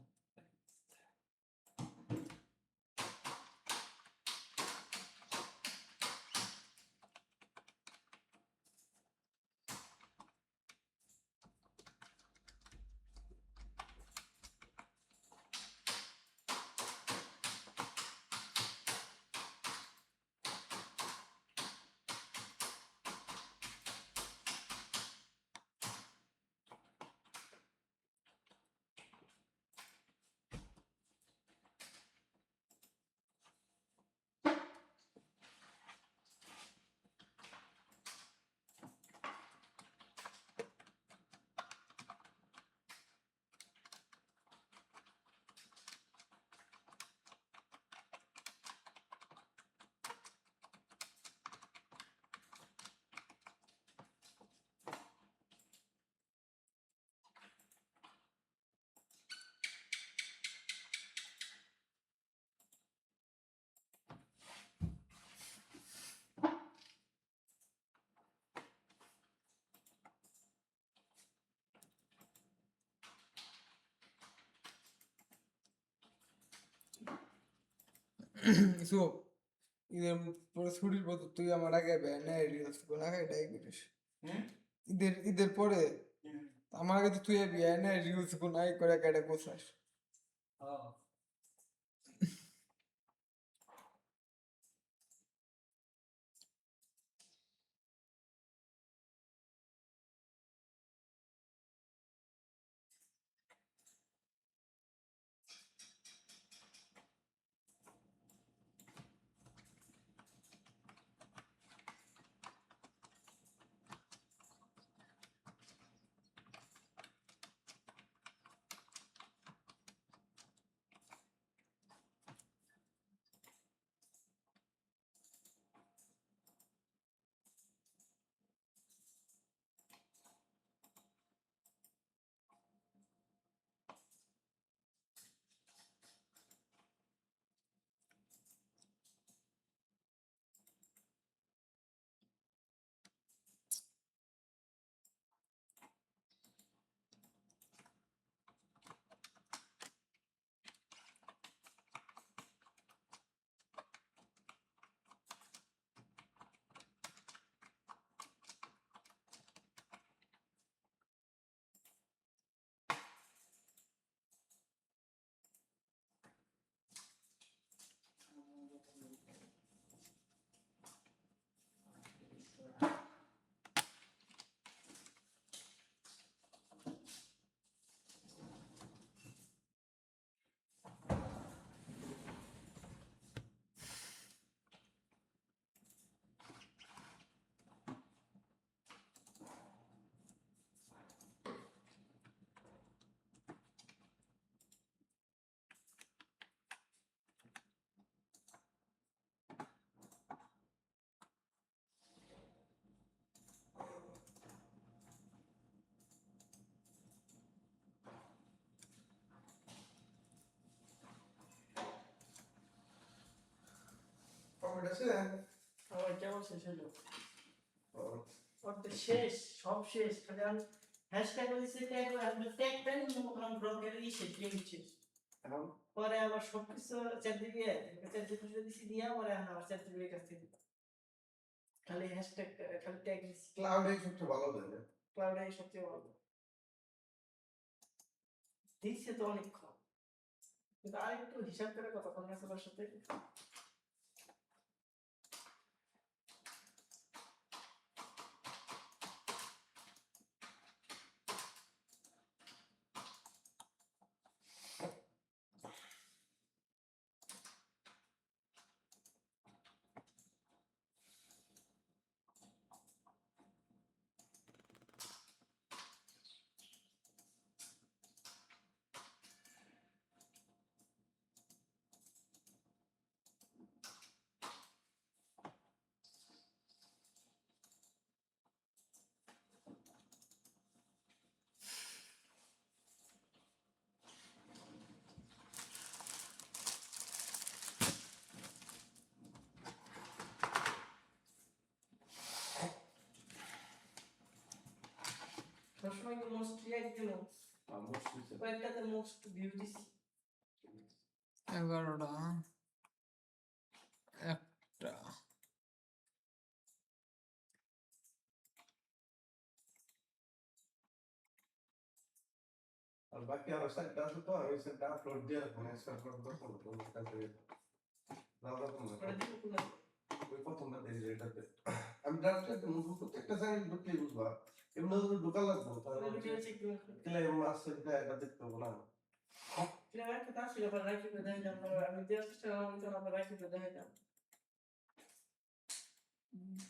সো ঈদের পরে ছুটির পর তো তুই আমার আগে বেড়ে রিলস গুলো এটাই করিস হুম ঈদের পরে হুম আমার আগে তো তুই বিয়ে রিলস গুলো করে কেটে গোছাস ও কমেন্ট আছে আমার কেমন শেষ হলো অর্ধেক শেষ সব শেষ খালি আমি হ্যাশট্যাগ দিয়েছি ট্যাগ আমি ট্যাগ প্যান মোকাম ব্লগের শেষ লিঙ্ক শেষ এখন পরে আবার সবকিছু চ্যাট জিপিটি দিছি দিয়া পরে আমার চ্যাট জিপিটির কাছ থেকে খালি হ্যাশট্যাগ খালি ট্যাগ দিছি ক্লাউডে সবচেয়ে ভালো দেয় ক্লাউডে সবচেয়ে ভালো দিচ্ছে তো অনেকক্ষণ কিন্তু আর একটু হিসাব করে কতক্ষণ আছে তার সাথে সবসময় তো মোস্ট রিয়াক্ট দিল কয়েকটাতে মোস্ট ভিউ দিছি 11টা একটা আর বাকি আরো সাইডটা আছে তো আমি সেটা আপলোড দিয়ে মানে স্টার্ট করব তো কাছে দাদা তুমি ওটা দিব কোলা ওই প্রথমটা দেই যে এটাতে আমি ডাইরেক্ট মুভ প্রত্যেকটা চ্যানেল ঢুকলে বুঝবা এমন ধরে ঢোকা লাগবে ওটা ভিডিও চেক করে ক্লেম আছে এটা দেখতে হবে না ফিল্ম একটা তার ছিল পরে রাখি করে দেখাইলাম আমি দেওয়ার চেষ্টা করলাম তো আবার রাখি করে দেখাইলাম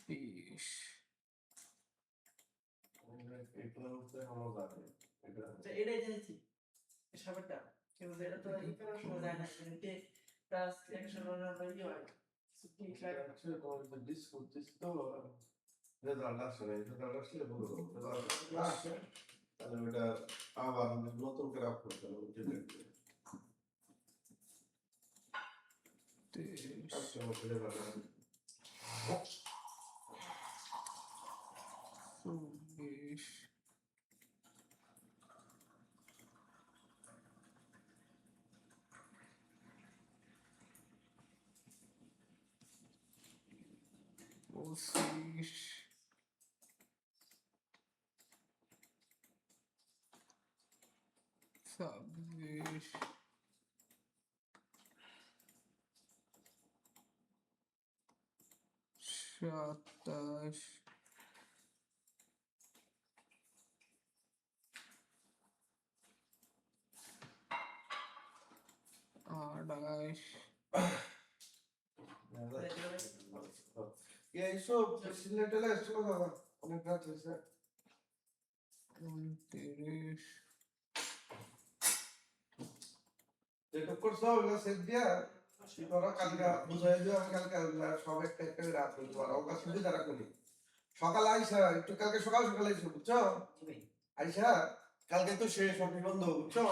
20 এটা হচ্ছে আমার জানে এটা আচ্ছা এটাই জেনেছি সবটা কিন্তু এটা তো এই করার সময় যায় না কিন্তু প্লাস 100 নম্বর ইয়ে হয় সুটি ট্রাই আছে তো ডিস করতেছি তো রেজাল্ট আসলে রেজাল্ট আসলে বলবো তাহলে এটা আবার নতুন করে আপলোড করতে হবে আজকে মধ্যে রেজাল্ট 24 25 26 27 28 এইসব সিলেটেলে আসছে না বাবা অনেক রাত হয়েছে 29 যেটা করছো ওগুলো সেট দিয়া তোরা কালকে বুঝাই দিও আমি কালকে সব একটা একটা রাত হইতে পারো ওকা সুবিধা রাখুনি সকাল আইসা একটু কালকে সকাল সকাল আইসা বুঝছো আইসা কালকে তো শেষ অফিস বন্ধ বুঝছো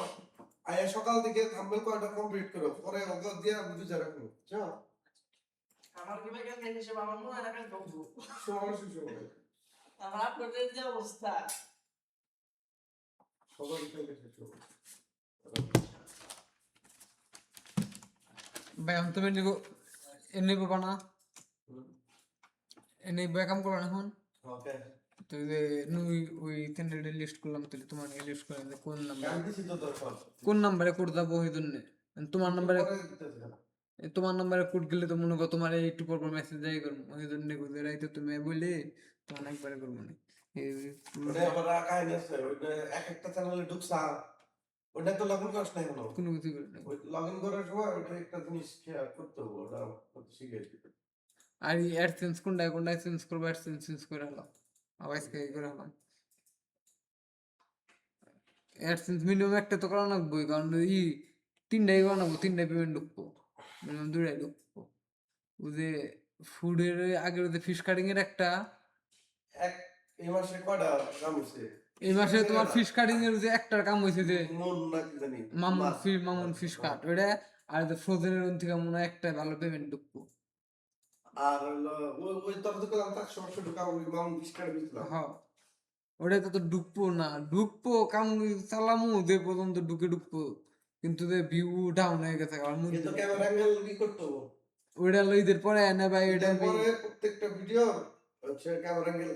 আইয়া সকাল থেকে থাম্বেল কয়টা কমপ্লিট করো পরে ওকে দিয়া বুঝে রাখো বুঝছো আমার কি বেকার খাই হিসেবে আমার মনে হয় না কাজ করবো সময় শেষ হবে আমার আপলোডের যে অবস্থা সকাল থেকে শেষ হবে ভাই আমি তুমি এনে পাবা না এনে কাম করো না এখন ওকে তো যে ওই ওই তিনটে লিস্ট করলাম তাহলে তোমার লিস্ট করে যে কোন নাম্বার গান দিছি তো দরকার কোন নাম্বারে কোড দেবো ওই জন্য তোমার নাম্বারে পরে দিতেছে না তোমার নাম্বারে কোড গেলে তো মনে করো তোমার একটু পর পর মেসেজ যাই করবো ওই জন্য বুঝে রাইতে তুমি বলে তোমার একবারে করবো না ওটা আবার কাহিনী আছে ওইটা এক একটা চ্যানেলে ঢুকছা ওটা তো লগইন করিস না এখনো কোনো কিছু করি না ওই লগইন করার সময় ওটা একটা জিনিস খেয়াল করতে হবে ওটা করতে শিখে দিতে আর অ্যাডসেন্স কোনটা চেঞ্জ করবো অ্যাডসেন্স চেঞ্জ করে হলাম আবার আজকে এই করে হলাম অ্যাডসেন্স মিনিমাম একটা তো করা লাগবে কারণ তিনটাই করা লাগবো তিনটাই পেমেন্ট ঢুকবো মিনিমাম দুটাই ঢুকবো ওই যে ফুডের আগের যে ফিশ কাটিং এর একটা এক এই মাসে কয়টা কাম হইছে এই মাসে তোমার ফিশ কাটিং এর যে একটার কাম হয়েছে যে মন না কি জানি মামুন ফিশ কাট ওটা আর যে ফ্রোজেনের থেকে মনে হয় একটা ভালো পেমেন্ট ঢুকবো আর হলো ওই তোর তো কাম তাক সমস্যা ঢুকা ওই মাউন বিস্কার দিছিলাম হ্যাঁ ওটা তো ঢুকবো না ঢুকবো কাম চালামু যে পর্যন্ত ঢুকবো কিন্তু যে ভিউ ডাউন হয়ে গেছে আমার মধ্যে কিন্তু ক্যামেরা অ্যাঙ্গেল কি করতে হবে ওইটা লইদের পরে এনে ভাই ওইটা পরে প্রত্যেকটা ভিডিও হচ্ছে ক্যামেরা অ্যাঙ্গেল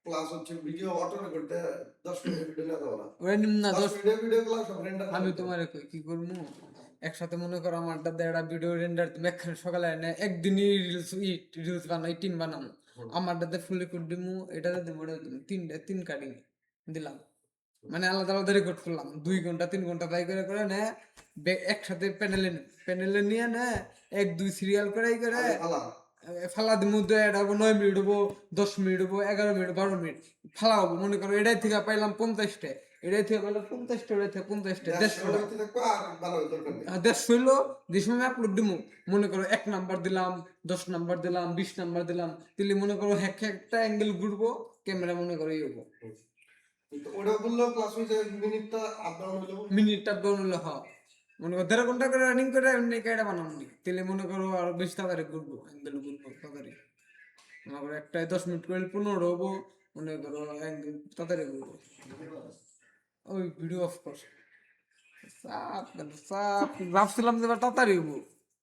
প্লাস হচ্ছে ভিডিও অটো করতে 10 মিনিট ভিডিও না দাও না ওটা নিম না 10 মিনিট ভিডিও ক্লাস সব রেন্ডার আমি তোমারে কই কি করবো একসাথে মনে করো আমারটা দেড়া ভিডিও রেন্ডার তুমি একখানে সকালে এনে একদিনই রিলস বানাই 3 বানামো আমারটাতে ফুলি করে দিমু এটাতে দেবো ওটা দিমু তিন কাটিং দিলাম মানে আলাদা আলাদা রেকর্ড করলাম 2 ঘন্টা 3 ঘন্টা তাই করে নে একসাথে প্যানেলে নিয়ে নে 1 2 সিরিয়াল করে আলা ফালা দিমু এটা 9 মিনিট হবো 10 মিনিট হবো 11 মিনিট 12 মিনিট ফালা হবো মনে করো এটাই থেকে পাইলাম 50টা এটাই থেকে পাইলাম 50টা এটাই থেকে 50টা 150টা আর বানানোর দরকার নেই 150 হইলো যে সময় আপলোড দিমু মনে করো 1 নাম্বার দিলাম 10 নাম্বার দিলাম 20 নাম্বার দিলাম তাহলে মনে করো একটা অ্যাঙ্গেল ঘুরবো ক্যামেরা মনে করো এই হবো কিন্তু ওটা বললো ক্লাস হয়ে যায় মিনিটটা আপ ডাউন হলো মিনিটটা ডাউন হলে হয় মনে করো 1.5 ঘন্টা করে রানিং করে এমনি এটা বানানো তাহলে মনে করো আর বেশি তাড়াতাড়ি ঘুরবো অ্যাঙ্গেল ঘুরবো তাড়াতাড়ি মনে করো একটাই 10 মিনিট করে 15 হবো মনে করো একদিন তাড়াতাড়ি হইব। ওই ভিডিও অফ কর চাপ ভাবছিলাম যে এবার তাড়াতাড়ি হইব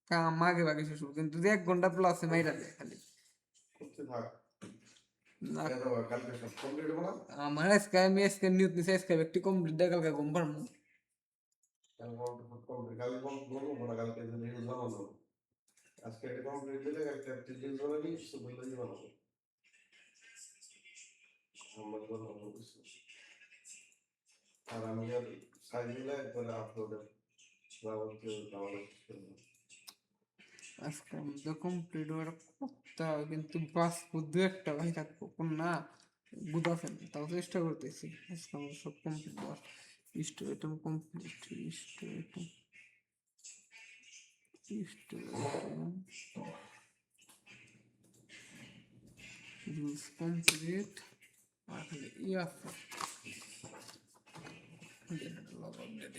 কাম আগে ভাগে শেষ হবো, কিন্তু 1 ঘন্টা প্লাসে মাইরা দেয় খালি। করতে থাক না, কেন কালকে সব কমপ্লিট হবো না আমার আজকে নিউজ নিছে আজকে একটু কমপ্লিট দেয়, কালকে ঘুম পারবো। কালকে বলবো না, কালকে রিলস বানাবো। আজকে একটা কমপ্লিট দিলে কালকে একটা রিলস বানাবি, শুধু বললেই বানাবো। আমার বানাবো কিছু। আর আমি আর সাইজ মিলে একবারে আপলোডে যাবতীয় ডাউনলোড করবো। আজকে আমাদের কমপ্লিট হওয়ার কথা, কিন্তু বাস দু একটা ভাই থাকবো কোন না বুঝাছেন, তাও চেষ্টা করতেছি আজকে আমাদের সব কমপ্লিট হওয়ার। স্টোরিটা কমপ্লিট, স্টোরিটা রুলস কমপ্লিট। আর খালি আছে লগ আপডেট।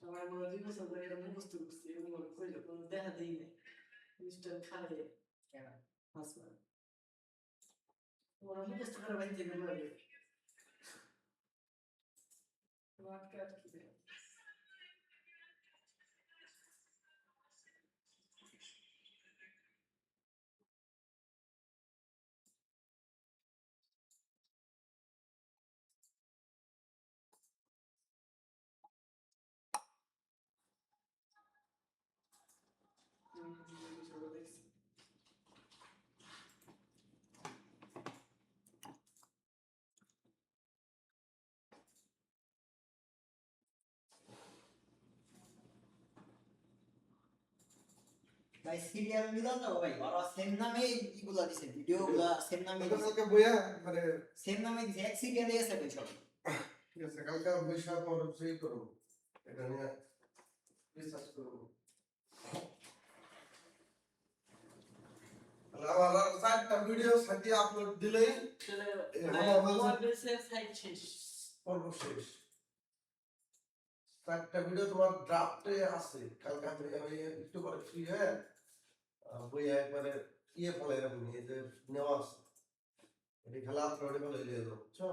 আমার মনে হয় 2 বছর ধরে এটা মুখস্থ করছি, এবং কইলে কোনো দেখা দেই নাই মিস্টার খালে কেন হাসবা ওরা মুখস্থ করে বাইতে গেল আগে রাত কাট কি দেয়। ভাই সিরিয়াল মিলাও তো ভাই, ওরা সেম নামে ইগুলা দিছে, ভিডিওগুলা সেম নামে ওটা দিছে, কালকে বইয়া মানে সেম নামে দিছে, এক সিরিয়ালে এসে কই সব। ঠিক আছে, কালকে বইসা পর সেই করবো, এটা নিয়ে রিসার্চ করবো। আমার 4টা ভিডিও সাথে আপলোড দিলেই সাইড শেষ পর্ব শেষ। 4টা ভিডিও তোমার ড্রাফটে আছে, কালকে আমি একটু পরে ফ্রি হয়ে বইয়া একবারে ফেলে রাখবো, যে নেওয়া আছে এটি খেলা আপলোডে ফেলে দিয়ে দেবো, বুঝছো?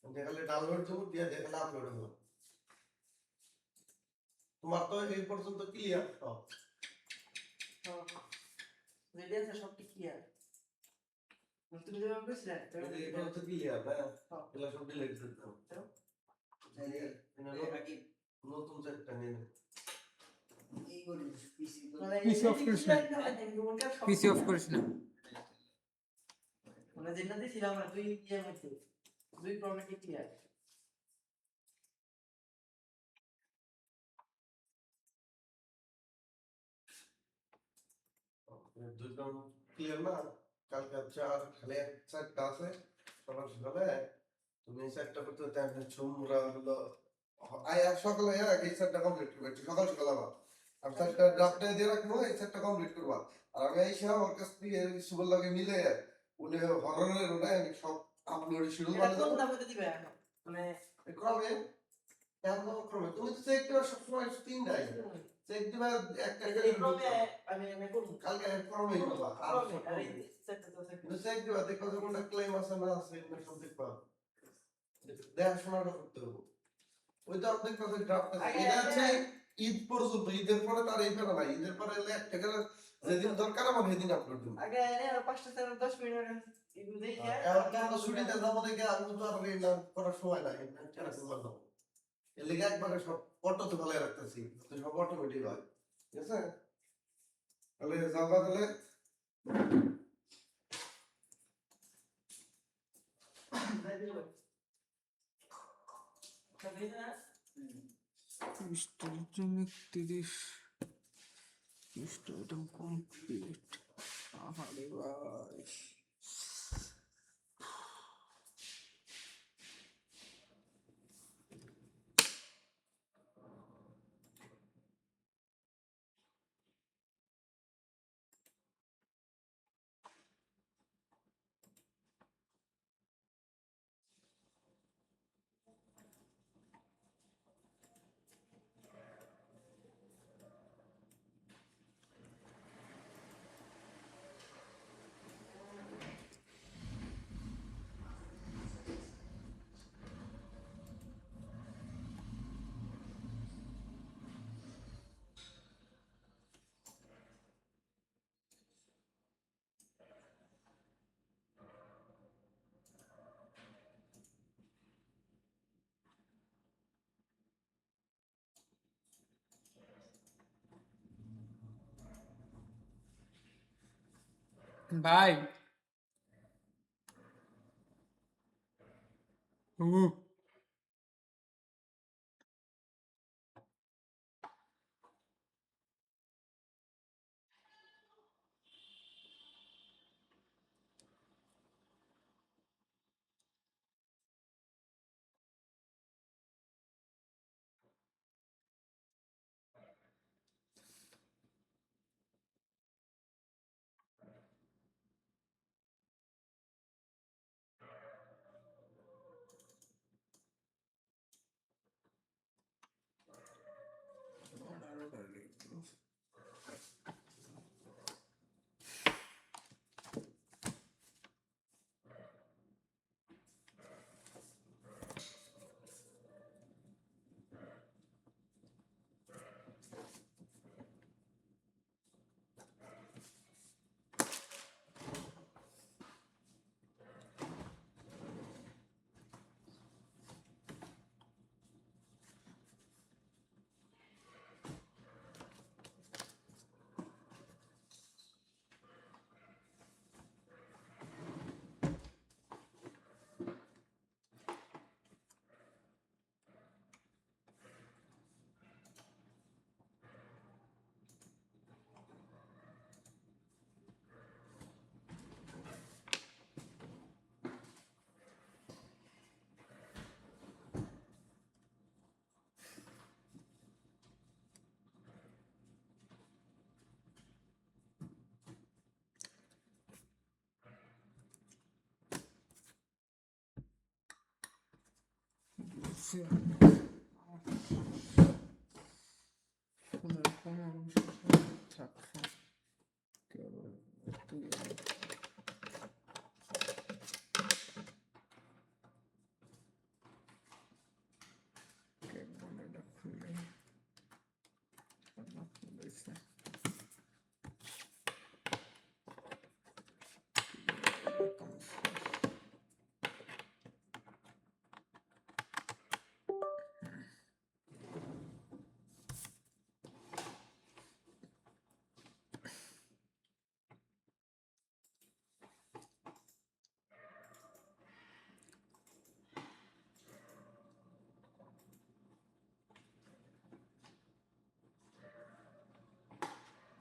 দেখালে ডাউনলোড দেবো, দিয়ে দেখালে আপলোড হলো। তোমার তো এই পর্যন্ত ক্লিয়ার তো? রেডি আছে সব ক্লিয়ার। তুমি যেভাবে কইছিলে এটা তো ক্লিয়ার না, এগুলো সব ডিলিট করে দাও। নতুন সেটটা নিয়ে নাও। এই করি পিসি পিসি অফ করিস না, পিসি অফ করিস না। মানে যেটা দিছিলাম না তুই ইয়ে মধ্যে 2 প্রবলেম ক্লিয়ার। দুইজন ক্লিয়ার না? কালকে চার খালি এক সেটটা আছে, সকাল সকালে তুমি এই সেটটা করতে টাইম ছুমরা হলো আয়া সকালে এই সেটটা কমপ্লিট করবে, সকাল সকাল আবার আর সেটটা ড্রাফটে দিয়ে রাখবো, এই সেটটা কমপ্লিট করবা। আর আমি এই সব ওর কাছ থেকে সুবল লাগে মিলে উনি হররের ওটা আমি সব আপলোড শিডিউল এটা কোন দামে দিবে এখন মানে ক্রমে কেমন ক্রমে তুমি তো চেক দিবা সবসময় 3 নাই চেক দিবা একটা এই ক্রমে আমি করব কালকে ক্রমে করবা আর আরে সেটটা তো কিন্তু চেক দিবা দেখো যে কোনটা ক্লেম আছে না আছে না সব দেখবা, দেখাশোনাটা করতে হবে। ওই তো আপনি কাছে ড্রাফট আছে, এটা আছে ঈদ পর্যন্ত, ঈদের পরে তার এই পেরা নাই, ঈদের পরে এলে একটা করে যেদিন দরকার আমার সেদিন আপলোড দেবো। আগে এনে 5টা 10 মিনিট ইদু দেখে এখন তো ছুটিতে যাবো দেখে আমি তো আর এই না করার সময় নাই, এটা করবার দাও। এর লেগে একবারে সব অটোতে ফেলে রাখতেছি, সব অটোমেটিক হয়, ঠিক আছে? তাহলে যাও তাহলে। তিরিশ কমপ্লিট। আরে ভাই ভাই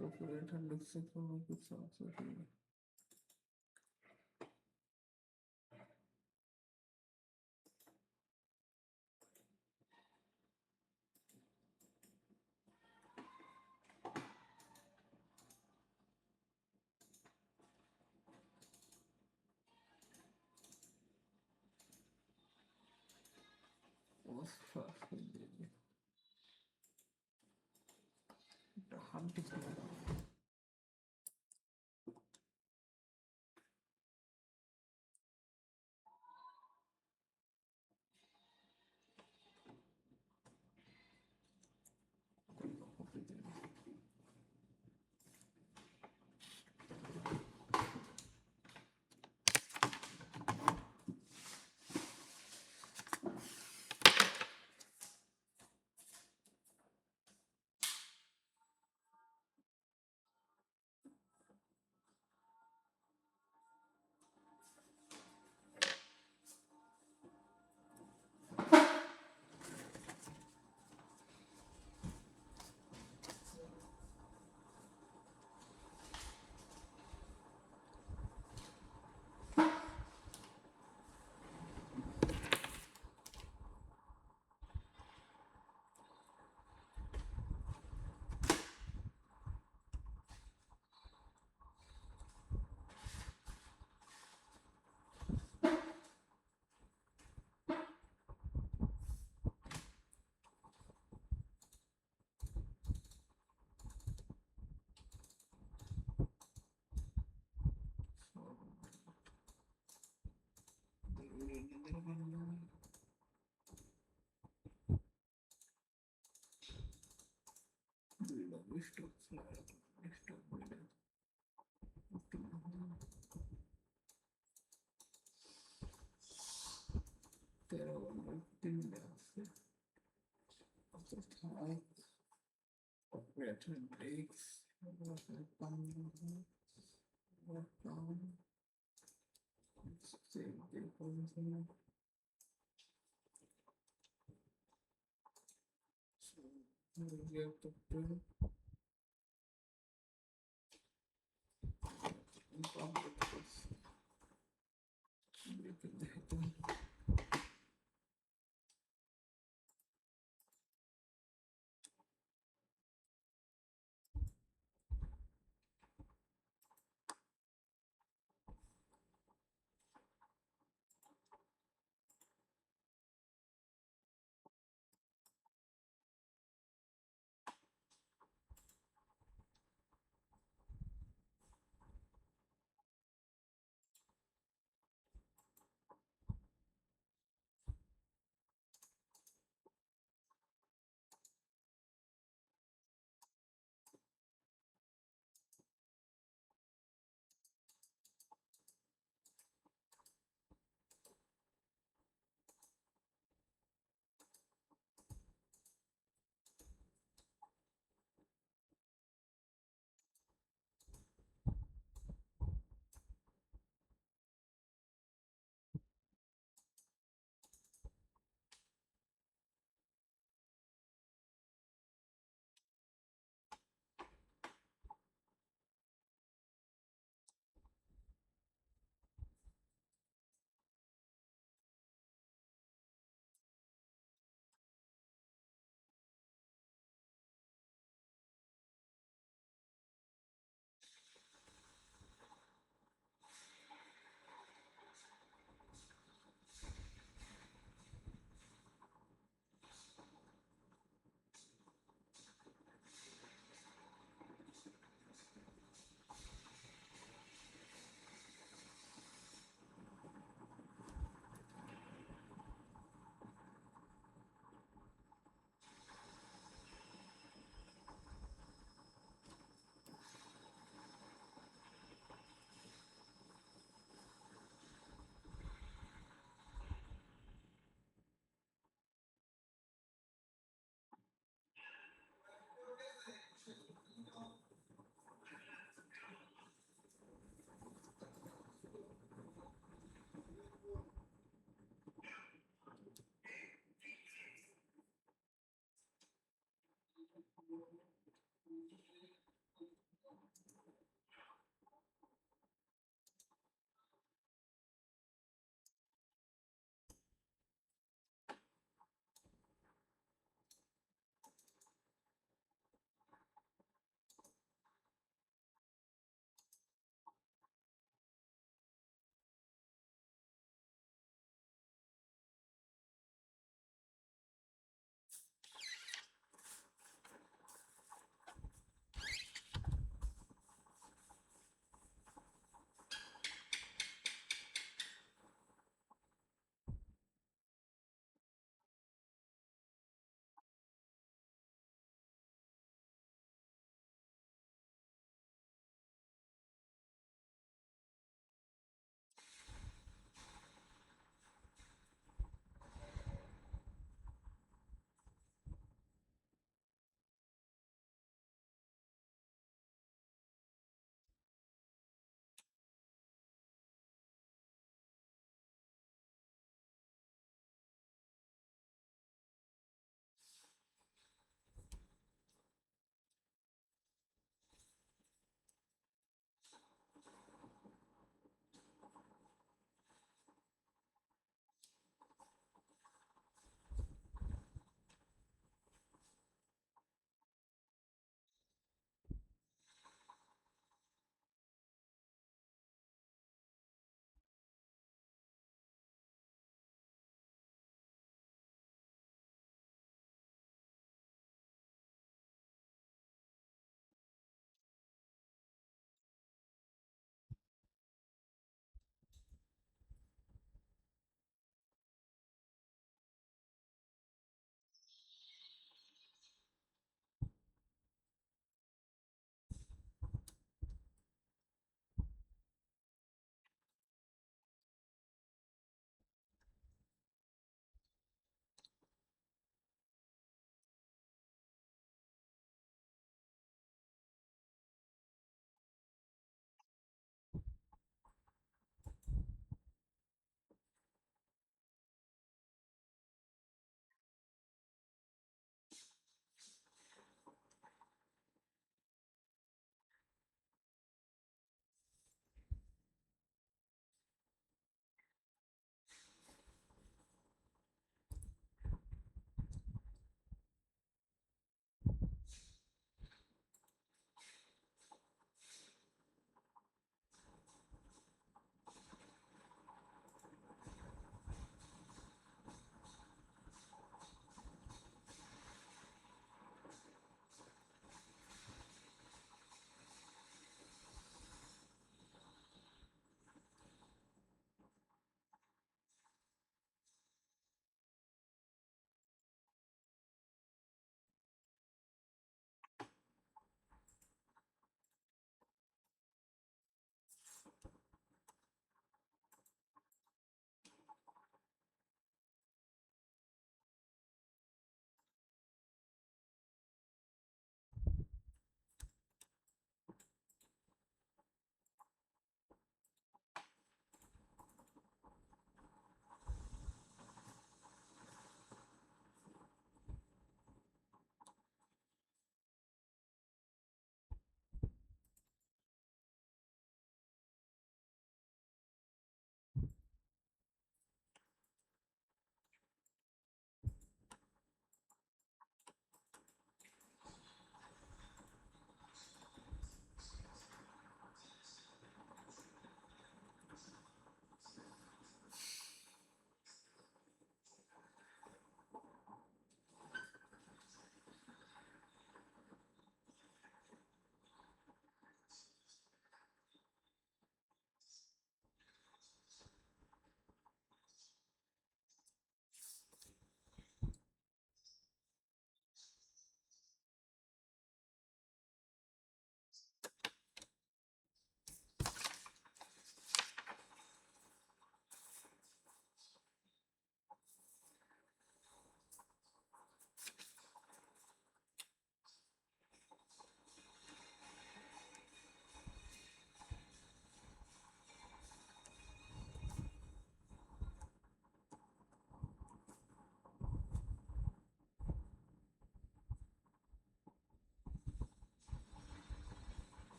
Calculator looks at all the source of the was fast with the hunting. Breaks.